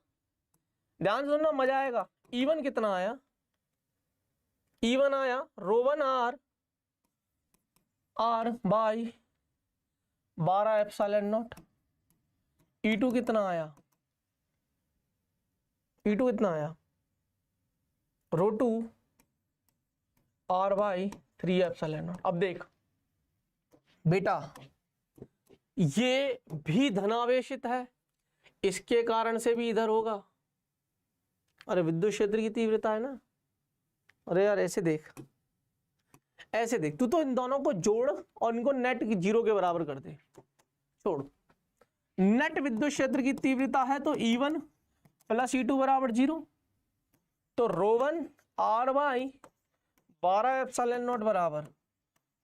ध्यान से सुनना मजा आएगा। E1 कितना आया, E1 आया रो 1 r by 12 epsilon not. E2 कितना आया, E2 कितना आया, रो 2 r/3 एप्सिलॉन नॉट। अब देख बेटा, ये भी धनावेशित है, इसके कारण से भी इधर होगा। अरे विद्युत क्षेत्र की तीव्रता है ना, अरे यार ऐसे देख, ऐसे देख, तू तो इन दोनों को जोड़ और इनको नेट 0 के बराबर कर दे, छोड़। नेट विद्युत क्षेत्र की तीव्रता है तो E1 प्लस E2 बराबर 0। तो रो 1 r/12 एप्सिलॉन नॉट बराबर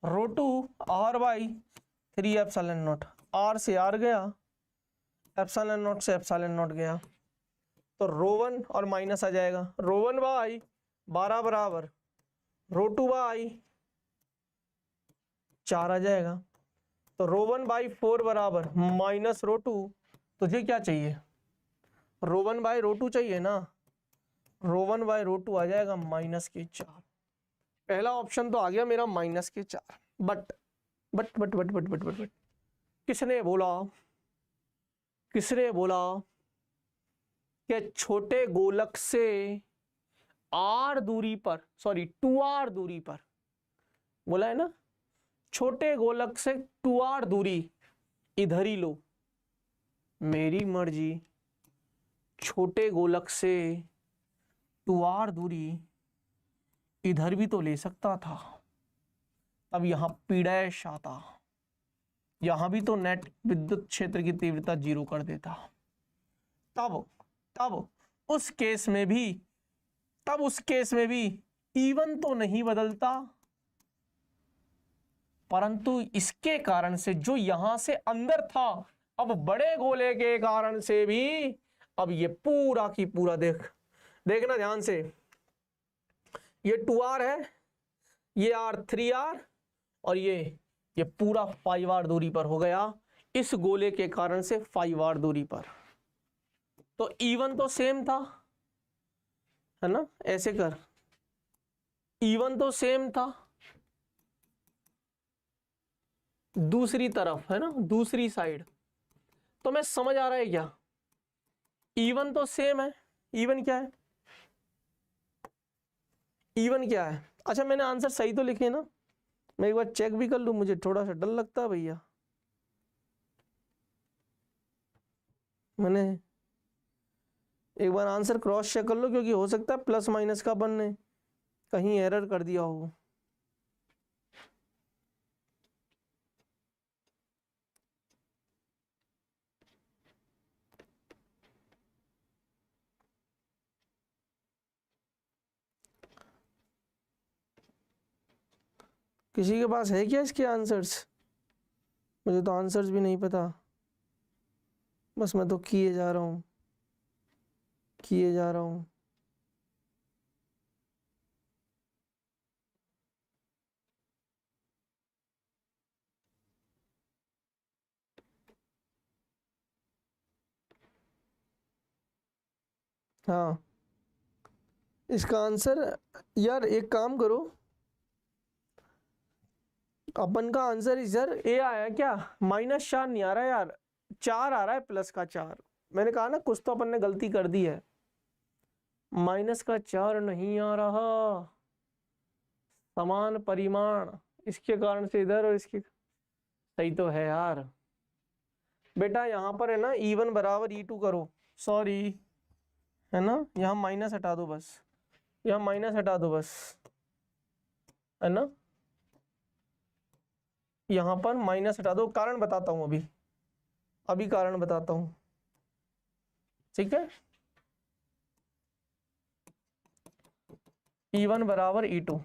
रो 2 r/3 एप्सिलॉन नॉट। r से r गया, एप्सिलॉन नॉट से एप्सिलॉन नॉट गया, तो रो 1 और माइनस आ जाएगा, रो 1/12 बराबर रो 2/4 आ जाएगा। तो रो 1/4 बराबर माइनस रो 2, तुझे क्या चाहिए, रो 1/रो 2 चाहिए ना, रो 1/रो 2 आ जाएगा -4। पहला ऑप्शन तो आ गया मेरा -4। बट किसने बोला कि छोटे गोलक से r दूरी पर, सॉरी 2r दूरी पर, बोला है ना, छोटे गोलक से 2r दूरी इधर ही लो, मेरी मर्जी, छोटे गोलक से 2r दूरी इधर भी तो ले सकता था। अब यहां P' आता, यहां भी तो नेट विद्युत क्षेत्र की तीव्रता 0 कर देता। तब उस केस में भी, तब उस केस में भी E1 तो नहीं बदलता, परंतु इसके कारण से जो यहां से अंदर था, अब बड़े गोले के कारण से भी अब ये पूरा की पूरा देखना ध्यान से, ये 2r है, ये r 3r और ये पूरा 5r दूरी पर हो गया इस गोले के कारण से 5r दूरी पर। तो E1 तो सेम था, है ना, ऐसे कर, E1 तो सेम था, दूसरी तरफ है ना, दूसरी साइड। तो मैं समझ आ रहा है क्या, E1 तो सेम है। E1 क्या है, E1 क्या है? अच्छा मैंने आंसर सही तो लिखे ना, मैं एक बार चेक भी कर लूं, मुझे थोड़ा सा डर लगता है भैया। मैंने एक बार आंसर क्रॉस चेक कर लो, क्योंकि हो सकता है प्लस माइनस का अपन ने कहीं एरर कर दिया हो। किसी के पास है क्या इसके आंसर्स? मुझे तो आंसर्स भी नहीं पता, बस मैं तो किए जा रहा हूँ, किए जा रहा हूँ। हाँ इसका आंसर, यार एक काम करो, अपन का आंसर इधर ए आया क्या, -4 नहीं आ रहा है यार, 4 आ रहा है, प्लस का 4। मैंने कहा ना कुछ तो अपन ने गलती कर दी है, -4 नहीं आ रहा, समान परिमाण, इसके कारण से इधर और इसके, सही तो है यार बेटा। यहाँ पर है ना E1 बराबर E2 करो, सॉरी है ना, यहाँ माइनस हटा दो बस, यहाँ माइनस हटा दो बस, है ना, यहाँ पर माइनस हटा दो। कारण बताता हूँ अभी कारण बताता हूँ, ठीक है। E1 बराबर E2,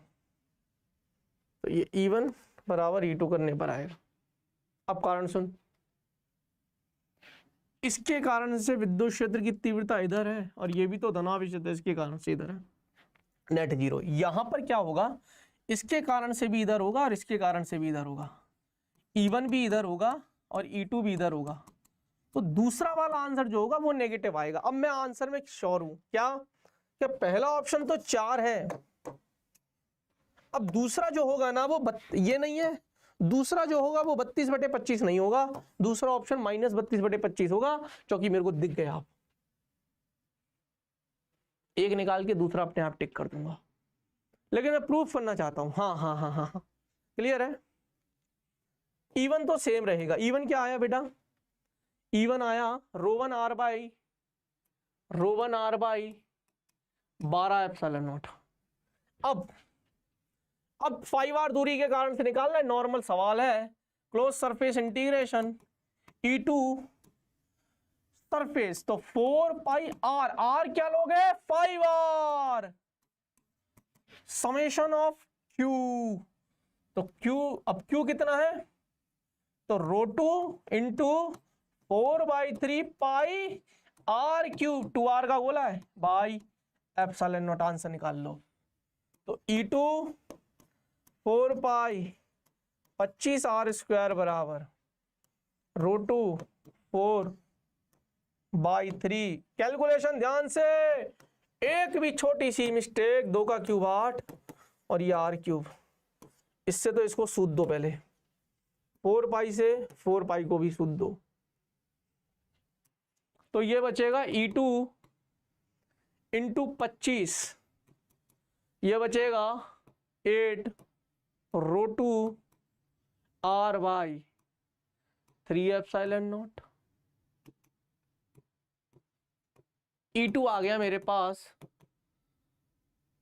तो ये E1 बराबर E2 करने पर आएगा। अब कारण सुन, इसके कारण से विद्युत क्षेत्र की तीव्रता इधर है और ये भी तो धनावेशित है, इसके कारण से इधर है, नेट जीरो। यहां पर क्या होगा, इसके कारण से भी इधर होगा और इसके कारण से भी इधर होगा, E1 भी इधर होगा और E2 भी इधर होगा, तो दूसरा वाला आंसर जो होगा वो नेगेटिव आएगा। अब मैं आंसर में श्योर हूं क्या पहला ऑप्शन तो 4 है, अब दूसरा जो होगा ना वो ये नहीं है, दूसरा जो होगा वो 32/25 नहीं होगा, दूसरा ऑप्शन -32/25 होगा, क्योंकि मेरे को दिख गया। एक निकाल के दूसरा अपने आप टिक कर दूंगा, लेकिन मैं प्रूफ करना चाहता हूं। हाँ हाँ हाँ हाँ हाँ, क्लियर है। E1 तो सेम रहेगा। E1 क्या आया बेटा, E1 आया ρ1 r बाई 12 एप्सिलॉन नॉट। अब 5r दूरी के कारण से निकालना है, नॉर्मल सवाल है, close surface integration E2 surface, तो 4πr, r क्या लोगे 5r, समेशन ऑफ Q, तो Q, अब Q कितना है, तो ρ2 इंटू 4/3 पाई r क्यूब, 2r का बोला है, बाई एप्सिलॉन नॉट, आंसर निकाल लो। तो E2 4 पाई 25r² बराबर ρ2 4/3। कैलकुलेशन ध्यान से, एक भी छोटी सी मिस्टेक, 2 का क्यूब 8 और ये r क्यूब, इससे तो इसको सूद दो पहले, 4π से 4π को भी सूद दो, तो ये बचेगा E2 इंटू 25, ये बचेगा 8 ρ2 r/3 एप्सिलॉन नॉट। E2 आ गया मेरे पास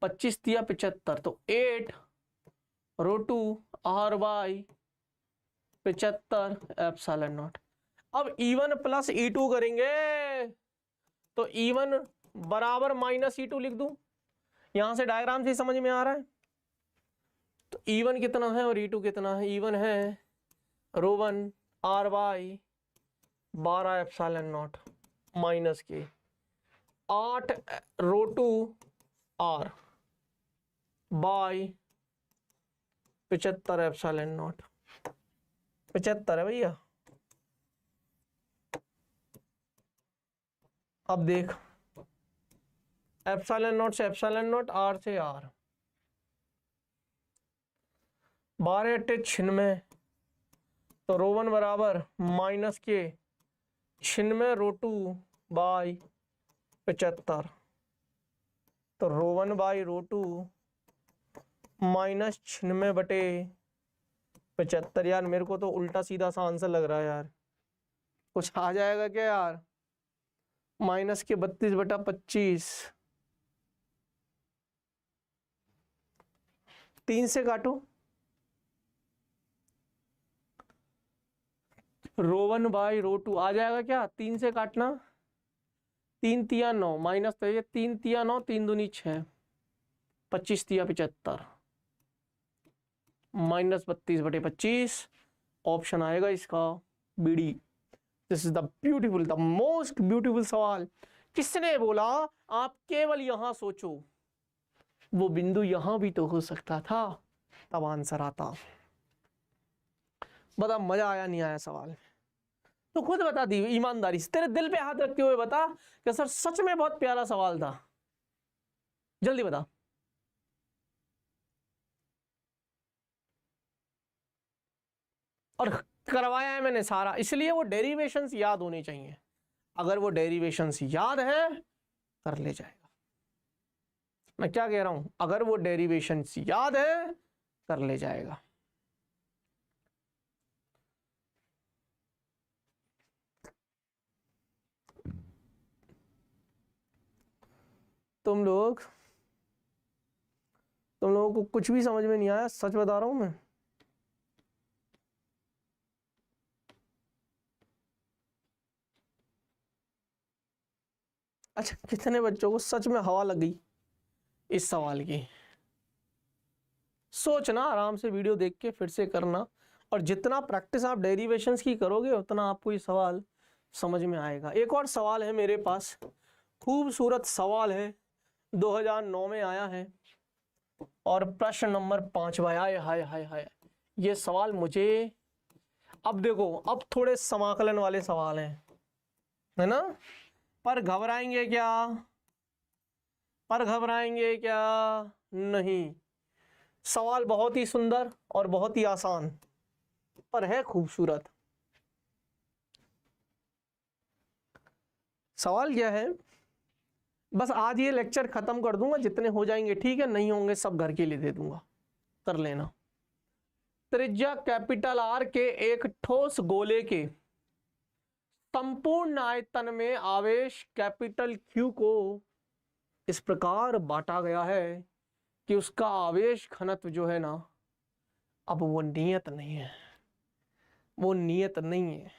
25 दिया 75, तो 8 ρ2 r/75 एप्सिलॉन नॉट। अब E1 प्लस E2 करेंगे, तो E1 बराबर -E2 लिख दूं, यहां से डायग्राम से समझ में आ रहा है। तो E1 कितना है और E2 कितना है? E1 है ρ1 R by 12 epsilon not minus के 8 ρ2 R बाई 75 एप्सिलॉन नॉट। 75 है भैया। अब देख, एप्सिलॉन नॉट से एप्सिलॉन नॉट, R से R, 12 × 96, तो ρ1 बराबर माइनस के 96 ρ2 बाई 75, तो ρ1 बाई ρ2 माइनस 96/75। यार मेरे को तो उल्टा सीधा सा आंसर लग रहा है यार, कुछ आ जाएगा क्या यार? माइनस के 32/25, 3 से काटो, ρ1 बाई ρ2 आ जाएगा क्या? 3 से काटना, 3 तिया 9 माइनस, तो ये 3 तिया 9, 3 दूनी 6, 25 तिया 75 माइनस 32/25। ऑप्शन आएगा इसका BD. This is the beautiful, the most beautiful सवाल। किसने बोला आप केवल यहां सोचो? वो बिंदु यहां भी तो हो सकता था, तब आंसर आता। बता मजा आया नहीं आया सवाल? तो खुद बता दी ईमानदारी से, तेरे दिल पे हाथ रखते हुए बता कि सर सच में बहुत प्यारा सवाल था। जल्दी बता। और करवाया है मैंने सारा, इसलिए वो डेरिवेशंस याद होने चाहिए। अगर वो डेरिवेशंस याद है कर ले जाएगा। मैं क्या कह रहा हूं? अगर वो डेरिवेशंस याद है कर ले जाएगा। तुम लोगों को कुछ भी समझ में नहीं आया, सच बता रहा हूं मैं। अच्छा, कितने बच्चों को सच में हवा लग गई इस सवाल की? सोचना, आराम से वीडियो देख के फिर से करना, और जितना प्रैक्टिस आप डेरिवेशंस की करोगे उतना आपको ये सवाल समझ में आएगा। एक और सवाल है मेरे पास, खूबसूरत सवाल है, 2009 में आया है, और प्रश्न नंबर 5। भाई हाय हाय हाय हाय, ये सवाल मुझे, अब देखो, अब थोड़े समाकलन वाले सवाल हैं, है ना? पर घबराएंगे क्या? नहीं। सवाल बहुत ही सुंदर और बहुत ही आसान, पर है खूबसूरत। सवाल क्या है? बस आज ये लेक्चर खत्म कर दूंगा, जितने हो जाएंगे ठीक है, नहीं होंगे सब घर के लिए दे दूंगा, कर लेना। त्रिज्या कैपिटल आर के एक ठोस गोले के संपूर्ण आयतन में आवेश कैपिटल क्यू को इस प्रकार बांटा गया है कि उसका आवेश घनत्व जो है ना, अब वो नियत नहीं है,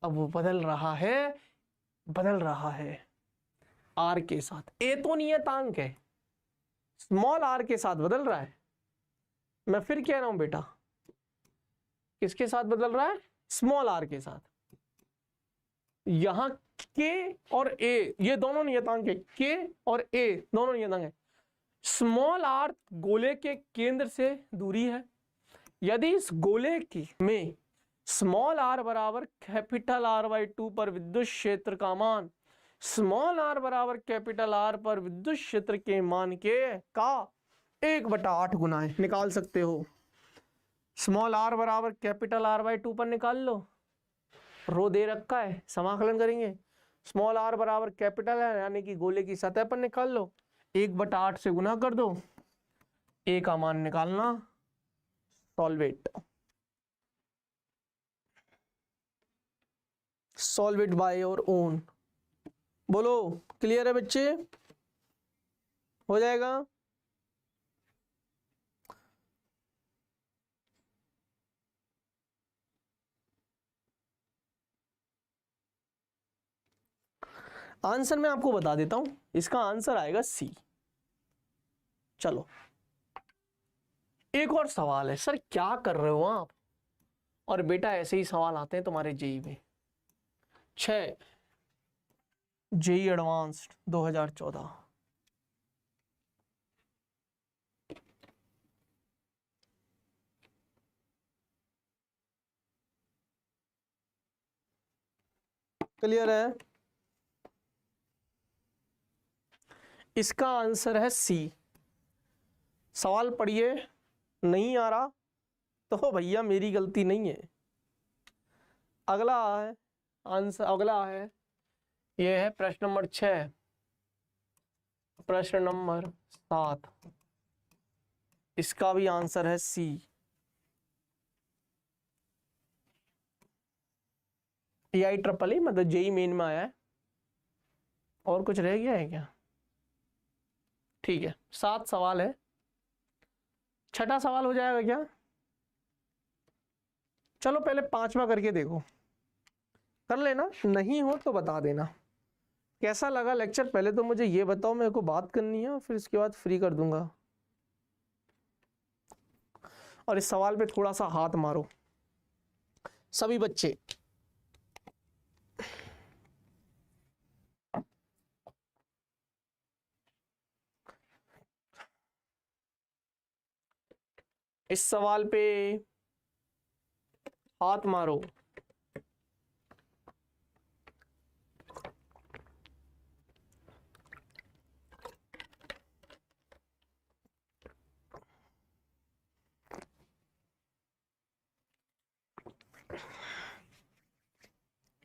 अब वो बदल रहा है आर के साथ। ए तो नियतांक है, स्मॉल आर के साथ बदल रहा है। मैं फिर कह रहा हूं बेटा, किसके साथ बदल रहा है? स्मॉल आर के साथ। यहां के और ए ये दोनों नियतांक है, के और ए दोनों नियतांक है। स्मॉल आर गोले के केंद्र से दूरी है। यदि इस गोले की में स्मॉल आर बराबर कैपिटल आर बाई 2 पर विद्युत क्षेत्र का मान स्मॉल आर बराबर कैपिटल आर पर विद्युत क्षेत्र के मान के का 1/8 गुना है, निकाल सकते हो। स्मॉल आर बराबर कैपिटल आर बाई 2 पर निकाल लो, रो दे रखा है, समाकलन करेंगे। स्मॉल आर बराबर कैपिटल है यानी कि गोले की सतह पर निकाल लो, 1/8 से गुना कर दो, ए का मान निकालना, solve it by your own. बोलो क्लियर है बच्चे? हो जाएगा? आंसर मैं आपको बता देता हूं, इसका आंसर आएगा सी। चलो एक और सवाल है। सर क्या कर रहे हो आप? और बेटा ऐसे ही सवाल आते हैं तुम्हारे जेई में। 6 जेई एडवांस्ड 2014। क्लियर है? इसका आंसर है सी। सवाल पढ़िए, नहीं आ रहा तो भैया मेरी गलती नहीं है। अगला है आंसर, अगला है, यह है प्रश्न नंबर 6। प्रश्न नंबर 7, इसका भी आंसर है सी। EIEEE मतलब जेई मेन में आया है। और कुछ रह गया है क्या? ठीक है, 7 सवाल है, छठा सवाल हो जाएगा क्या? चलो पहले 5वां करके देखो, कर लेना, नहीं हो तो बता देना। कैसा लगा लेक्चर पहले तो मुझे ये बताओ, मेरे को बात करनी है, फिर इसके बाद फ्री कर दूंगा। और इस सवाल पे थोड़ा सा हाथ मारो सभी बच्चे। इस सवाल पे हाथ मारो।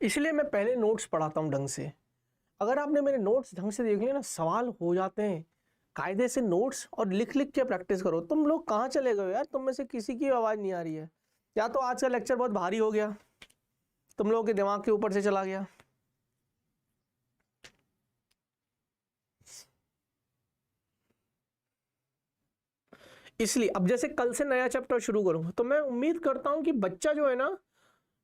इसलिए मैं पहले नोट्स पढ़ाता हूं ढंग से। अगर आपने मेरे नोट्स ढंग से देख लिया ना, सवाल हो जाते हैं कायदे से। नोट्स और लिख लिख के प्रैक्टिस करो। तुम लोग कहाँ चले गए यार? तुम में से किसी की आवाज़ नहीं आ रही है। या तो आज का लेक्चर बहुत भारी हो गया, तुम लोगों के दिमाग के ऊपर से चला गया। इसलिए अब जैसे कल से नया चैप्टर शुरू करूंगा, तो मैं उम्मीद करता हूं कि बच्चा जो है ना,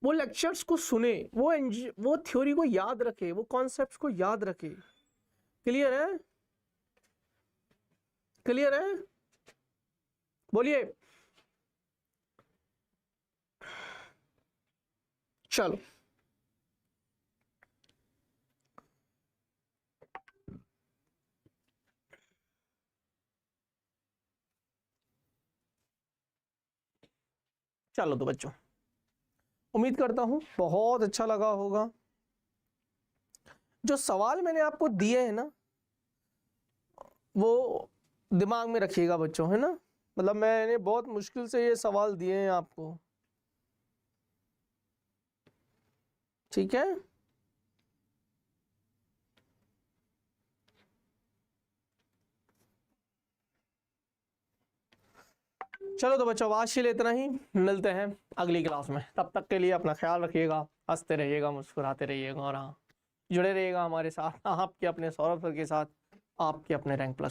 वो लेक्चर्स को सुने, वो थ्योरी को याद रखे, वो कॉन्सेप्ट्स को याद रखे। क्लियर है? क्लियर है? बोलिए। चलो चलो तो बच्चों, उम्मीद करता हूं बहुत अच्छा लगा होगा। जो सवाल मैंने आपको दिए हैं ना, वो दिमाग में रखिएगा बच्चों, है ना? मतलब मैंने बहुत मुश्किल से ये सवाल दिए हैं आपको, ठीक है? चलो तो बच्चों, आज के लिए इतना ही। मिलते हैं अगली क्लास में। तब तक के लिए अपना ख्याल रखिएगा, हंसते रहिएगा, मुस्कुराते रहिएगा, और हाँ, जुड़े रहिएगा हमारे साथ, आपके अपने सौरभ सर के साथ, आपके अपने रैंक प्लस।